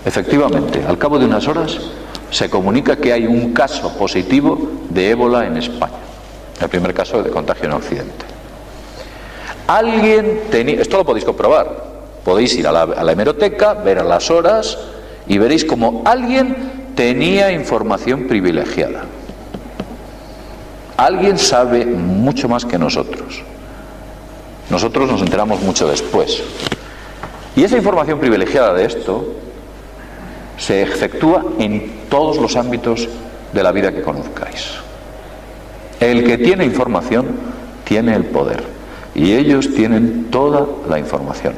Efectivamente, al cabo de unas horas se comunica que hay un caso positivo de ébola en España, el primer caso de contagio en Occidente. Alguien tenía, esto lo podéis comprobar, podéis ir a la hemeroteca, ver a las horas y veréis como alguien tenía información privilegiada. Alguien sabe mucho más que nosotros. Nosotros nos enteramos mucho después. Y esa información privilegiada de esto se efectúa en todos los ámbitos de la vida que conozcáis. El que tiene información tiene el poder, y ellos tienen toda la información,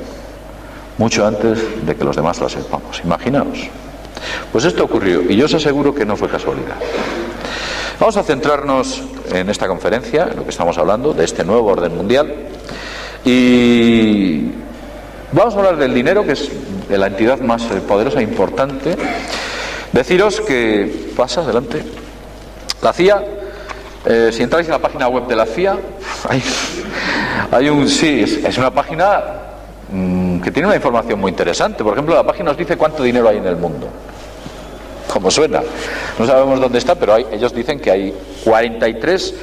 mucho antes de que los demás la sepamos. Imaginaos. Pues esto ocurrió, y yo os aseguro que no fue casualidad. Vamos a centrarnos en esta conferencia, en lo que estamos hablando, de este nuevo orden mundial, y vamos a hablar del dinero, que es de la entidad más poderosa e importante. Deciros que, pasa adelante, la CIA, si entráis en la página web de la CIA, es una página que tiene una información muy interesante. Por ejemplo, la página nos dice cuánto dinero hay en el mundo. Como suena, no sabemos dónde está, pero ellos dicen que hay 43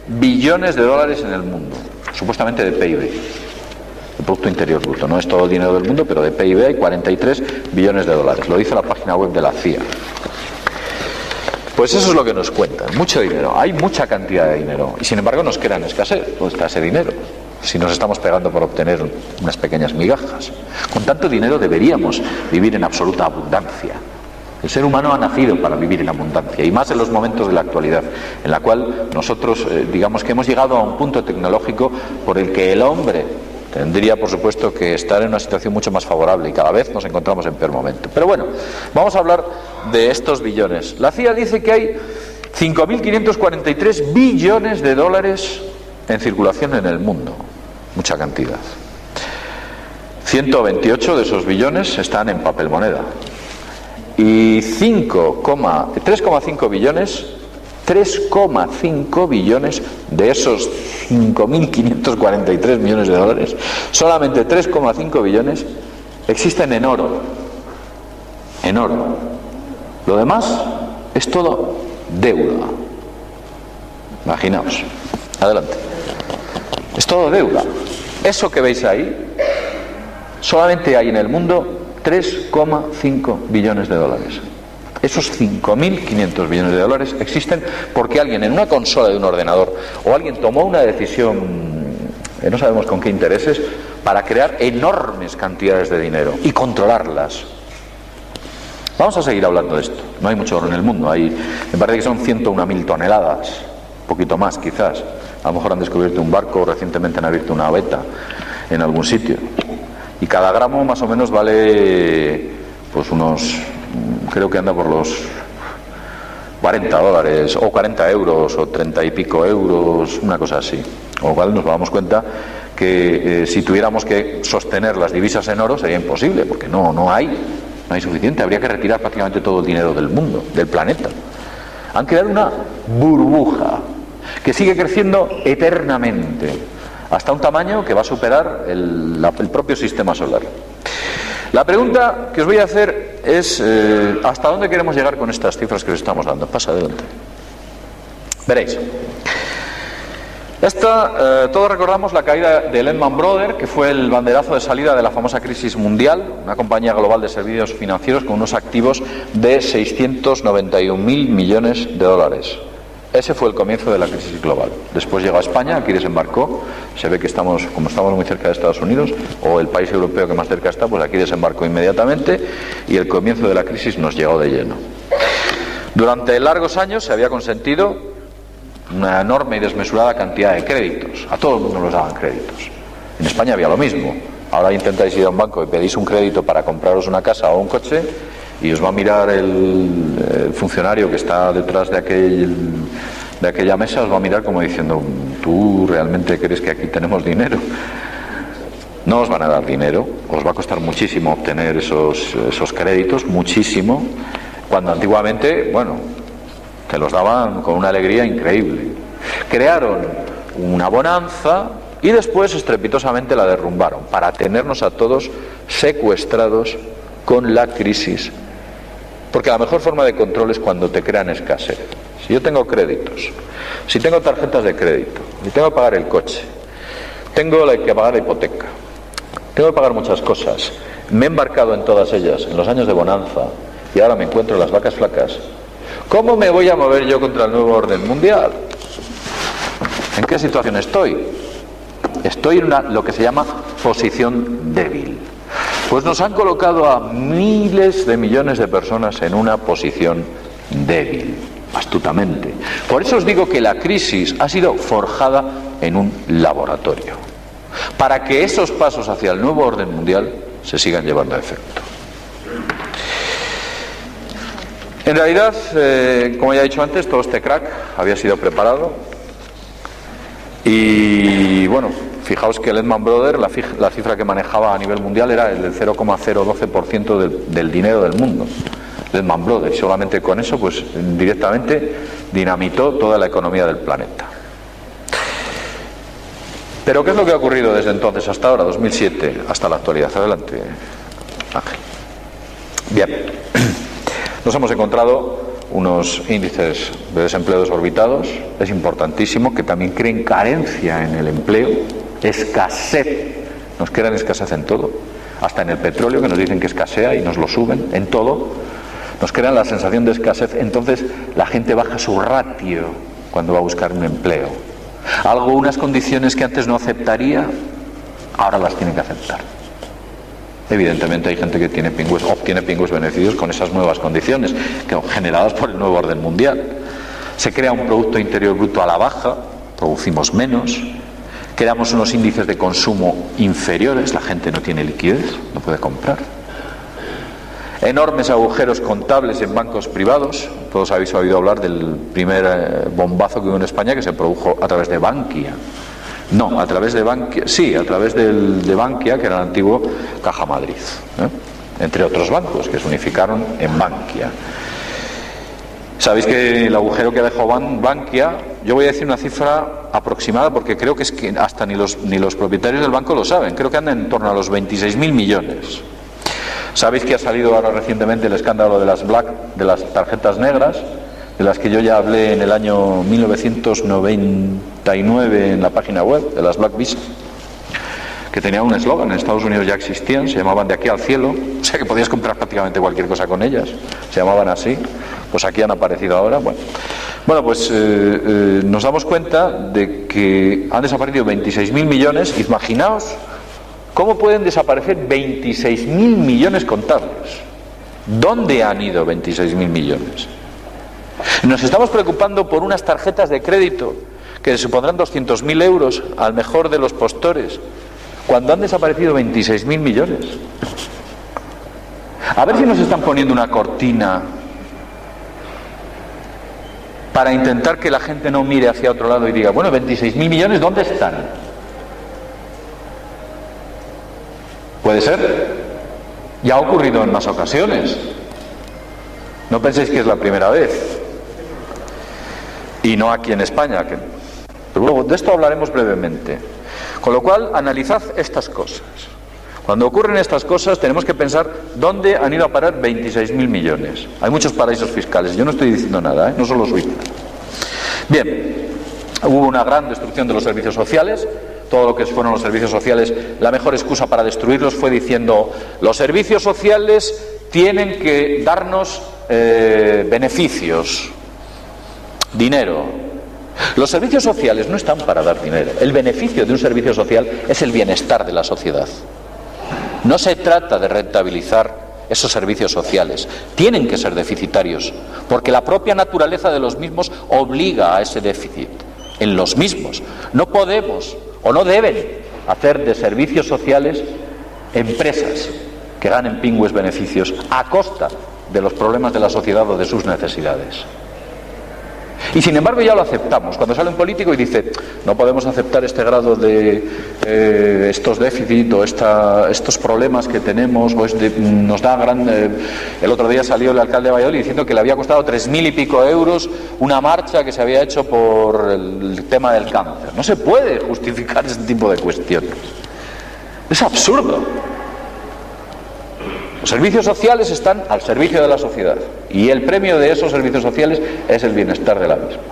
billones de dólares en el mundo, supuestamente de PIB, de Producto Interior Bruto. No es todo el dinero del mundo, pero de PIB hay 43 billones de dólares. Lo dice la página web de la CIA. Pues eso es lo que nos cuentan. Mucho dinero, hay mucha cantidad de dinero, y sin embargo nos queda en escasez. ¿Dónde está ese dinero? Si nos estamos pegando por obtener unas pequeñas migajas. Con tanto dinero deberíamos vivir en absoluta abundancia. El ser humano ha nacido para vivir en abundancia, y más en los momentos de la actualidad, en la cual nosotros, digamos que hemos llegado a un punto tecnológico por el que el hombre tendría, por supuesto, que estar en una situación mucho más favorable, y cada vez nos encontramos en peor momento. Pero bueno, vamos a hablar de estos billones. La CIA dice que hay 5.543 billones de dólares en circulación en el mundo. Mucha cantidad. 128 de esos billones están en papel moneda. Y 3,5 billones de esos 5.543 millones de dólares, solamente 3,5 billones existen en oro. En oro. Lo demás es todo deuda. Imaginaos. Adelante. Es todo deuda. Eso que veis ahí, solamente hay en el mundo 3,5 billones de dólares. Esos 5.500 billones de dólares existen porque alguien en una consola de un ordenador o alguien tomó una decisión, no sabemos con qué intereses, para crear enormes cantidades de dinero y controlarlas. Vamos a seguir hablando de esto. No hay mucho oro en el mundo. Me parece que son 101.000 toneladas, un poquito más quizás. A lo mejor han descubierto un barco, recientemente han abierto una veta en algún sitio. Y cada gramo más o menos vale pues unos, creo que anda por los $40 o 40 euros o 30 y pico euros, una cosa así. Con lo cual nos damos cuenta que si tuviéramos que sostener las divisas en oro sería imposible, porque no hay suficiente. Habría que retirar prácticamente todo el dinero del mundo, del planeta. Han creado una burbuja que sigue creciendo eternamente, hasta un tamaño que va a superar el propio sistema solar. La pregunta que os voy a hacer es ¿hasta dónde queremos llegar con estas cifras que os estamos dando? Pasa adelante. Veréis. Todos recordamos la caída de Lehman Brothers, que fue el banderazo de salida de la famosa crisis mundial, una compañía global de servicios financieros con unos activos de 691.000 millones de dólares. Ese fue el comienzo de la crisis global. Después llegó a España, aquí desembarcó. Se ve que como estamos muy cerca de Estados Unidos, o el país europeo que más cerca está, pues aquí desembarcó inmediatamente y el comienzo de la crisis nos llegó de lleno. Durante largos años se había consentido una enorme y desmesurada cantidad de créditos. A todo el mundo nos daban créditos. En España había lo mismo. Ahora intentáis ir a un banco y pedís un crédito para compraros una casa o un coche y os va a mirar el funcionario que está detrás de aquella mesa, os va a mirar como diciendo: ¿tú realmente crees que aquí tenemos dinero? No os van a dar dinero, os va a costar muchísimo obtener esos créditos, muchísimo, cuando antiguamente, te los daban con una alegría increíble. Crearon una bonanza y después estrepitosamente la derrumbaron para tenernos a todos secuestrados con la crisis. Porque la mejor forma de control es cuando te crean escasez. Si yo tengo créditos, si tengo tarjetas de crédito, si tengo que pagar el coche, tengo que pagar la hipoteca, tengo que pagar muchas cosas, me he embarcado en todas ellas en los años de bonanza y ahora me encuentro en las vacas flacas, ¿cómo me voy a mover yo contra el nuevo orden mundial? ¿En qué situación estoy? Estoy en lo que se llama posición débil. Pues nos han colocado a miles de millones de personas en una posición débil, astutamente. Por eso os digo que la crisis ha sido forjada en un laboratorio, para que esos pasos hacia el nuevo orden mundial se sigan llevando a efecto. En realidad, como ya he dicho antes, todo este crack había sido preparado y fijaos que Lehman Brothers, la cifra que manejaba a nivel mundial era el del 0,012% del dinero del mundo. Lehman Brothers, solamente con eso pues directamente dinamitó toda la economía del planeta. Pero ¿qué es lo que ha ocurrido desde entonces hasta ahora, 2007, hasta la actualidad? Adelante, Ángel. Bien, nos hemos encontrado unos índices de desempleo desorbitados. Es importantísimo que también creen carencia en el empleo, escasez. Nos crean escasez en todo, hasta en el petróleo, que nos dicen que escasea y nos lo suben, en todo nos crean la sensación de escasez. Entonces la gente baja su ratio cuando va a buscar un empleo. Unas condiciones que antes no aceptaría, ahora las tiene que aceptar. Evidentemente hay gente que obtiene pingües beneficios con esas nuevas condiciones generadas por el nuevo orden mundial. Se crea un Producto Interior Bruto a la baja, producimos menos, creamos unos índices de consumo inferiores, la gente no tiene liquidez, no puede comprar. enormes agujeros contables en bancos privados. Todos habéis oído hablar del primer bombazo que hubo en España, que se produjo a través de Bankia. No, a través de Bankia, sí, a través de Bankia, que era el antiguo Caja Madrid, entre otros bancos que se unificaron en Bankia. Sabéis que el agujero que dejó Bankia, yo voy a decir una cifra aproximada porque creo que es que hasta ni los propietarios del banco lo saben, creo que anda en torno a los 26.000 millones. Sabéis que ha salido ahora recientemente el escándalo de las tarjetas negras, de las que yo ya hablé en el año 1999 en la página web, de las Black Visa, que tenían un eslogan, en Estados Unidos ya existían, se llamaban De aquí al cielo, o sea que podías comprar prácticamente cualquier cosa con ellas, se llamaban así, pues aquí han aparecido ahora. Bueno, pues nos damos cuenta de que han desaparecido 26.000 millones, imaginaos cómo pueden desaparecer 26.000 millones contables. ¿Dónde han ido 26.000 millones? Nos estamos preocupando por unas tarjetas de crédito que supondrán 200.000 euros al mejor de los postores, cuando han desaparecido 26.000 millones. A ver si nos están poniendo una cortina para intentar que la gente no mire hacia otro lado y diga, bueno, 26.000 millones, ¿dónde están? ¿Puede ser? Ya ha ocurrido en más ocasiones. No penséis que es la primera vez. Y no aquí en España. Pero luego de esto hablaremos brevemente. Con lo cual, analizad estas cosas. Cuando ocurren estas cosas tenemos que pensar dónde han ido a parar 26.000 millones. Hay muchos paraísos fiscales, yo no estoy diciendo nada, no solo Suiza. Bien, hubo una gran destrucción de los servicios sociales. Todo lo que fueron los servicios sociales, la mejor excusa para destruirlos fue diciendo, los servicios sociales tienen que darnos beneficios, dinero. Los servicios sociales no están para dar dinero. El beneficio de un servicio social es el bienestar de la sociedad. No se trata de rentabilizar esos servicios sociales. Tienen que ser deficitarios, porque la propia naturaleza de los mismos obliga a ese déficit en los mismos. No podemos o no deben hacer de servicios sociales empresas que ganen pingües beneficios a costa de los problemas de la sociedad o de sus necesidades. Y sin embargo ya lo aceptamos. Cuando sale un político y dice, no podemos aceptar este grado de estos déficits o estos problemas que tenemos, o nos da gran... el otro día salió el alcalde de Valladolid diciendo que le había costado 3.000 y pico euros una marcha que se había hecho por el tema del cáncer. No se puede justificar ese tipo de cuestiones. Es absurdo. Los servicios sociales están al servicio de la sociedad y el premio de esos servicios sociales es el bienestar de la misma,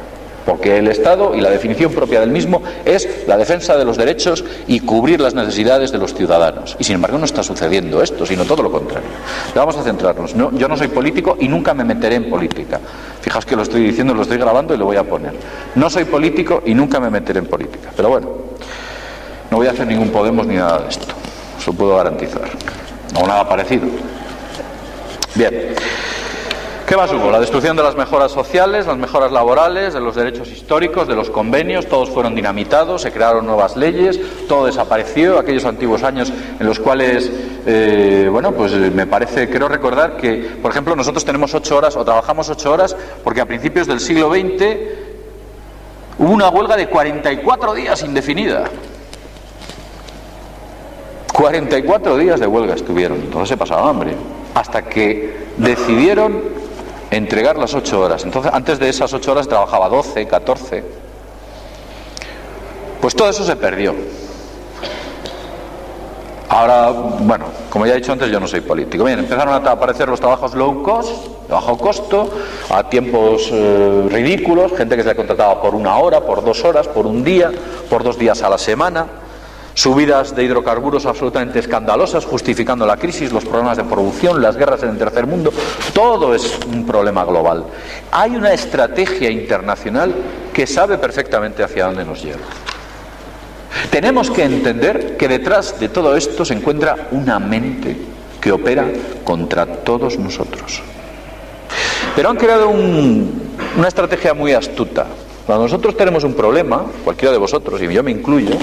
porque el Estado y la definición propia del mismo es la defensa de los derechos y cubrir las necesidades de los ciudadanos. Y sin embargo no está sucediendo esto, sino todo lo contrario. Pero vamos a centrarnos. Yo no soy político y nunca me meteré en política. Fijaos que lo estoy diciendo, lo estoy grabando y lo voy a poner. No soy político y nunca me meteré en política. Pero bueno, no voy a hacer ningún Podemos ni nada de esto. Os lo puedo garantizar. O nada parecido. Bien. ¿Qué más hubo? La destrucción de las mejoras sociales, las mejoras laborales, de los derechos históricos, de los convenios, todos fueron dinamitados, se crearon nuevas leyes, todo desapareció, aquellos antiguos años en los cuales, pues me parece, creo recordar que, por ejemplo, nosotros tenemos 8 horas o trabajamos 8 horas porque a principios del siglo XX hubo una huelga de 44 días indefinida. 44 días de huelga estuvieron, entonces se pasaba hambre, hasta que decidieron entregar las 8 horas. Entonces, antes de esas 8 horas trabajaba 12, 14. Pues todo eso se perdió. Ahora, bueno, como ya he dicho antes, yo no soy político. Bien, empezaron a aparecer los trabajos low cost, de bajo costo, a tiempos ridículos, gente que se contrataba por 1 hora, por 2 horas, por 1 día, por 2 días a la semana. Subidas de hidrocarburos absolutamente escandalosas, justificando la crisis, los problemas de producción, las guerras en el tercer mundo. Todo es un problema global. Hay una estrategia internacional que sabe perfectamente hacia dónde nos lleva. Tenemos que entender que detrás de todo esto se encuentra una mente que opera contra todos nosotros. Pero han creado una estrategia muy astuta. Cuando nosotros tenemos un problema, cualquiera de vosotros, y yo me incluyo,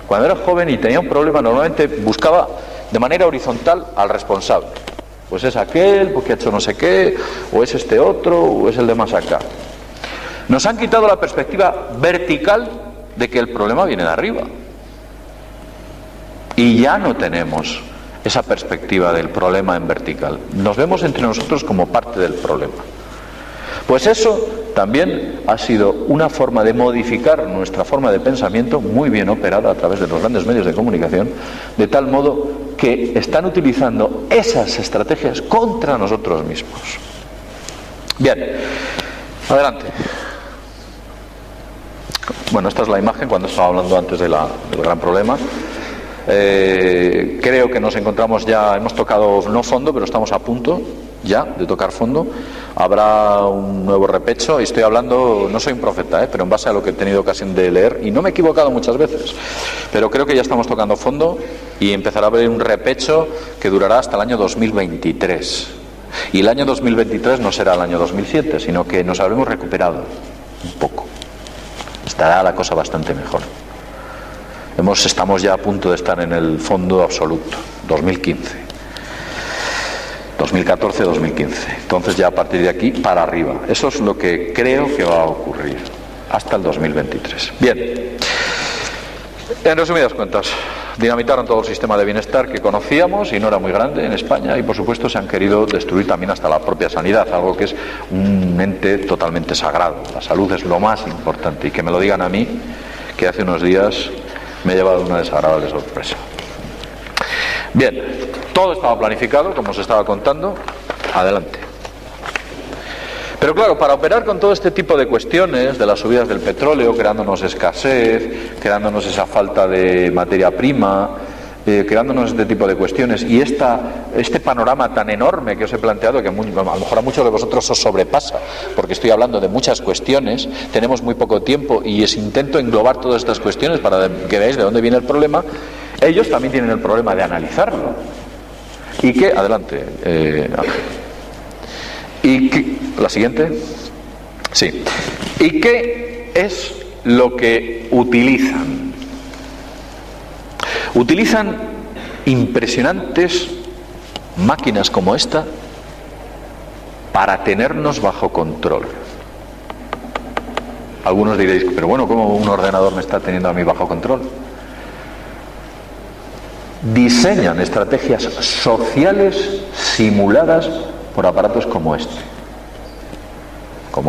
cuando era joven y tenía un problema, normalmente buscaba de manera horizontal al responsable. Pues es aquel, porque ha hecho no sé qué, o es este otro, o es el de más acá. Nos han quitado la perspectiva vertical de que el problema viene de arriba. Y ya no tenemos esa perspectiva del problema en vertical. Nos vemos entre nosotros como parte del problema. Pues eso también ha sido una forma de modificar nuestra forma de pensamiento muy bien operada a través de los grandes medios de comunicación, de tal modo que están utilizando esas estrategias contra nosotros mismos. Bien, adelante. Bueno, esta es la imagen cuando estaba hablando antes del gran problema. Creo que nos encontramos ya, hemos tocado no fondo, pero estamos a punto ya de tocar fondo. Habrá un nuevo repecho, y estoy hablando, no soy un profeta, pero en base a lo que he tenido ocasión de leer, y no me he equivocado muchas veces, pero creo que ya estamos tocando fondo y empezará a haber un repecho que durará hasta el año 2023. Y el año 2023 no será el año 2007, sino que nos habremos recuperado un poco. Estará la cosa bastante mejor. Estamos ya a punto de estar en el fondo absoluto, 2015. 2014-2015. Entonces ya a partir de aquí para arriba. Eso es lo que creo que va a ocurrir hasta el 2023. Bien. En resumidas cuentas, dinamitaron todo el sistema de bienestar que conocíamos y no era muy grande en España, y por supuesto se han querido destruir también hasta la propia sanidad, algo que es un ente totalmente sagrado. La salud es lo más importante, y que me lo digan a mí, que hace unos días me he llevado una desagradable sorpresa. Bien, todo estaba planificado, como os estaba contando. Adelante. Pero claro, para operar con todo este tipo de cuestiones, de las subidas del petróleo, creándonos escasez, creándonos esa falta de materia prima, creándonos este tipo de cuestiones, y este panorama tan enorme que os he planteado, que a lo mejor a muchos de vosotros os sobrepasa, porque estoy hablando de muchas cuestiones, tenemos muy poco tiempo y intento englobar todas estas cuestiones para que veáis de dónde viene el problema. Ellos también tienen el problema de analizarlo. ¿Y qué? Adelante, Ángel. ¿Y qué? ¿La siguiente? Sí. ¿Y qué es lo que utilizan? Utilizan impresionantes máquinas como esta para tenernos bajo control. Algunos diréis, pero bueno, ¿cómo un ordenador me está teniendo a mí bajo control? Diseñan estrategias sociales simuladas por aparatos como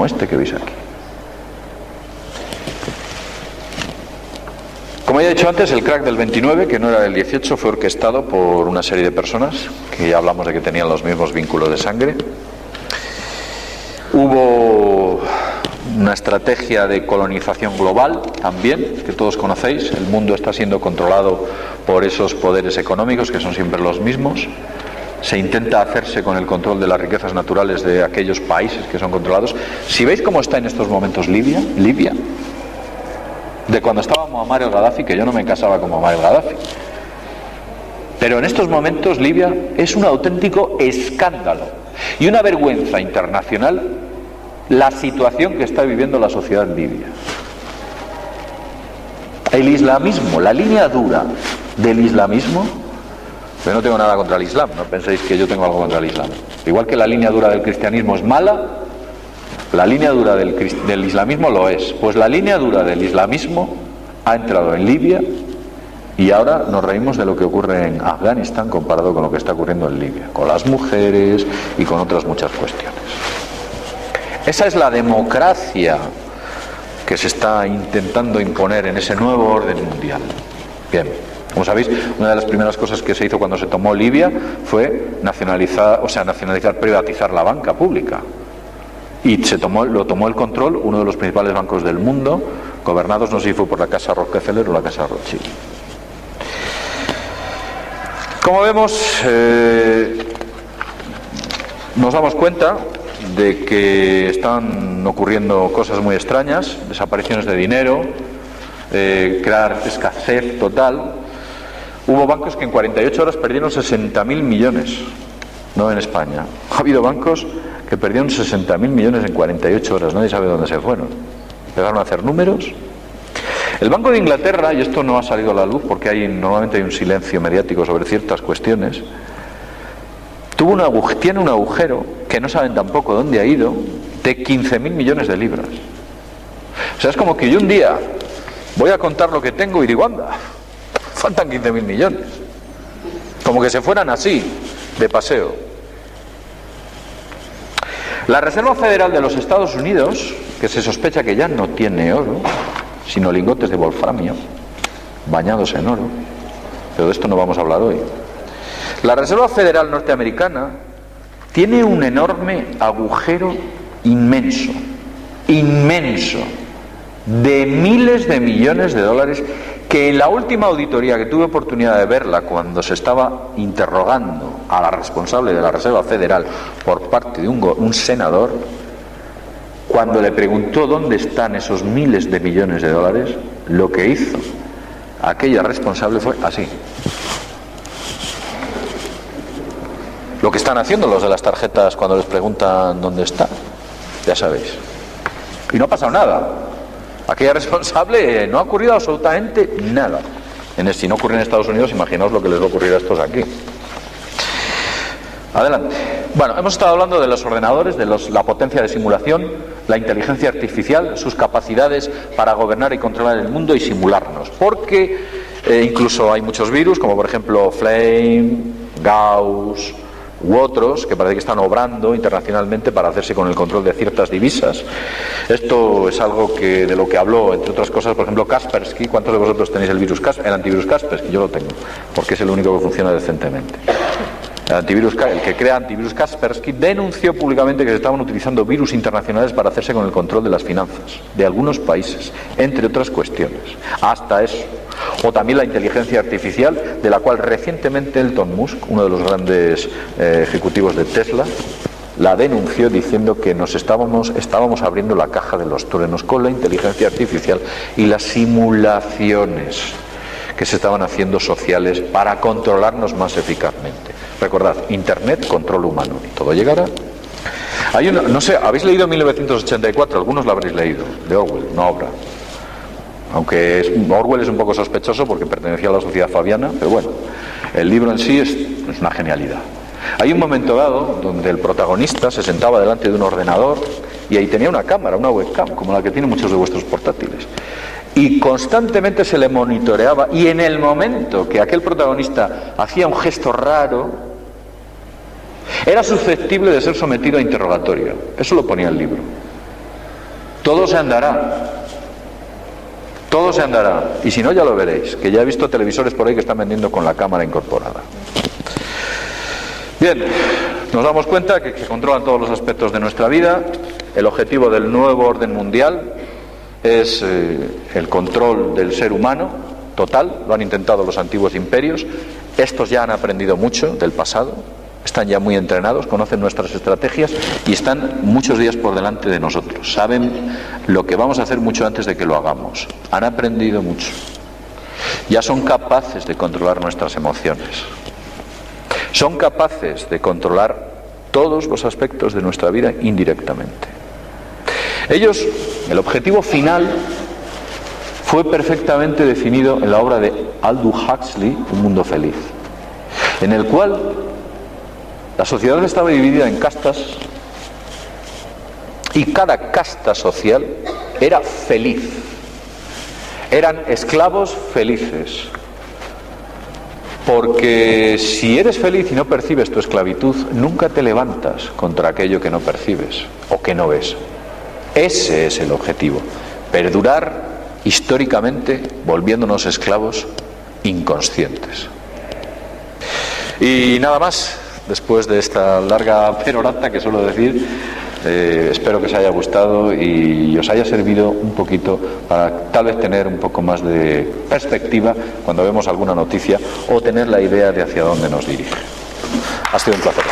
este que veis aquí. Como ya he dicho antes, el crack del 29, que no era del 18, fue orquestado por una serie de personas que ya hablamos de que tenían los mismos vínculos de sangre. Hubo una estrategia de colonización global también, que todos conocéis. El mundo está siendo controlado por esos poderes económicos que son siempre los mismos. Se intenta hacerse con el control de las riquezas naturales de aquellos países que son controlados. Si veis cómo está en estos momentos Libia, de cuando estaba Muammar el-Gaddafi, que yo no me casaba con Muammar el-Gaddafi, pero en estos momentos Libia es un auténtico escándalo y una vergüenza internacional la situación que está viviendo la sociedad libia. El islamismo, la línea dura del islamismo. Yo no tengo nada contra el Islam, no penséis que yo tengo algo contra el Islam. Igual que la línea dura del cristianismo es mala, la línea dura del islamismo lo es. Pues la línea dura del islamismo ha entrado en Libia, y ahora nos reímos de lo que ocurre en Afganistán comparado con lo que está ocurriendo en Libia, con las mujeres y con otras muchas cuestiones. Esa es la democracia que se está intentando imponer en ese nuevo orden mundial. Bien. Como sabéis, una de las primeras cosas que se hizo cuando se tomó Libia fue privatizar la banca pública. Y lo tomó el control uno de los principales bancos del mundo, gobernados, no sé si fue por la casa Rockefeller o la casa Rothschild. Como vemos, nos damos cuenta de que están ocurriendo cosas muy extrañas, desapariciones de dinero, crear escasez total. Hubo bancos que en 48 horas perdieron 60.000 millones, no en España. Ha habido bancos que perdieron 60.000 millones en 48 horas, nadie sabe dónde se fueron. Empezaron a hacer números. El Banco de Inglaterra, y esto no ha salido a la luz porque normalmente hay un silencio mediático sobre ciertas cuestiones, tiene un agujero que no saben tampoco dónde ha ido, de 15.000 millones de libras. O sea, es como que yo un día voy a contar lo que tengo y digo, anda, faltan 15.000 millones. Como que se fueran así, de paseo. La Reserva Federal de los Estados Unidos, que se sospecha que ya no tiene oro, sino lingotes de wolframio, bañados en oro, pero de esto no vamos a hablar hoy. La Reserva Federal norteamericana tiene un enorme agujero inmenso, de miles de millones de dólares, que en la última auditoría que tuve oportunidad de verla, cuando se estaba interrogando a la responsable de la Reserva Federal por parte de un senador, cuando le preguntó dónde están esos miles de millones de dólares, lo que hizo aquella responsable fue así. Lo que están haciendo los de las tarjetas cuando les preguntan dónde está, ya sabéis. Y no ha pasado nada. Aquella responsable no ha ocurrido absolutamente nada. Si no ocurre en Estados Unidos, imaginaos lo que les va a ocurrir a estos aquí. Adelante. Bueno, hemos estado hablando de los ordenadores, de la potencia de simulación, la inteligencia artificial, sus capacidades para gobernar y controlar el mundo y simularnos. Porque incluso hay muchos virus, como por ejemplo Flame, Gauss u otros, que parece que están obrando internacionalmente para hacerse con el control de ciertas divisas. Esto es algo de lo que habló, entre otras cosas, por ejemplo, Kaspersky. ¿Cuántos de vosotros tenéis el antivirus Kaspersky? Yo lo tengo, porque es el único que funciona decentemente. El que crea antivirus Kaspersky denunció públicamente que se estaban utilizando virus internacionales para hacerse con el control de las finanzas de algunos países, entre otras cuestiones. Hasta eso. O también la inteligencia artificial, de la cual recientemente Elon Musk, uno de los grandes ejecutivos de Tesla, la denunció diciendo que estábamos abriendo la caja de los truenos con la inteligencia artificial y las simulaciones que se estaban haciendo sociales para controlarnos más eficazmente. Recordad, Internet, control humano, y todo llegará. No sé, ¿habéis leído 1984? Algunos lo habréis leído, de Orwell, una obra. Aunque Orwell es un poco sospechoso porque pertenecía a la sociedad fabiana, pero bueno, el libro en sí es una genialidad. Hay un momento dado donde el protagonista se sentaba delante de un ordenador y ahí tenía una cámara, una webcam, como la que tienen muchos de vuestros portátiles. Y constantemente se le monitoreaba, y en el momento que aquel protagonista hacía un gesto raro, era susceptible de ser sometido a interrogatorio. Eso lo ponía el libro. Todo se andará. Todo se andará. Y si no, ya lo veréis, que ya he visto televisores por ahí que están vendiendo con la cámara incorporada. Bien, nos damos cuenta que se controlan todos los aspectos de nuestra vida. El objetivo del nuevo orden mundial es el control del ser humano total. Lo han intentado los antiguos imperios. Estos ya han aprendido mucho del pasado, están ya muy entrenados, conocen nuestras estrategias y están muchos días por delante de nosotros. Saben lo que vamos a hacer mucho antes de que lo hagamos. Han aprendido mucho. Ya son capaces de controlar nuestras emociones. Son capaces de controlar todos los aspectos de nuestra vida indirectamente. Ellos, el objetivo final fue perfectamente definido en la obra de Aldous Huxley, Un mundo feliz, en el cual la sociedad estaba dividida en castas y cada casta social era feliz. Eran esclavos felices. Porque si eres feliz y no percibes tu esclavitud, nunca te levantas contra aquello que no percibes o que no ves. Ese es el objetivo, perdurar históricamente volviéndonos esclavos inconscientes. Y nada más, después de esta larga perorata que suelo decir, espero que os haya gustado y os haya servido un poquito para tal vez tener un poco más de perspectiva cuando vemos alguna noticia o tener la idea de hacia dónde nos dirige. Ha sido un placer.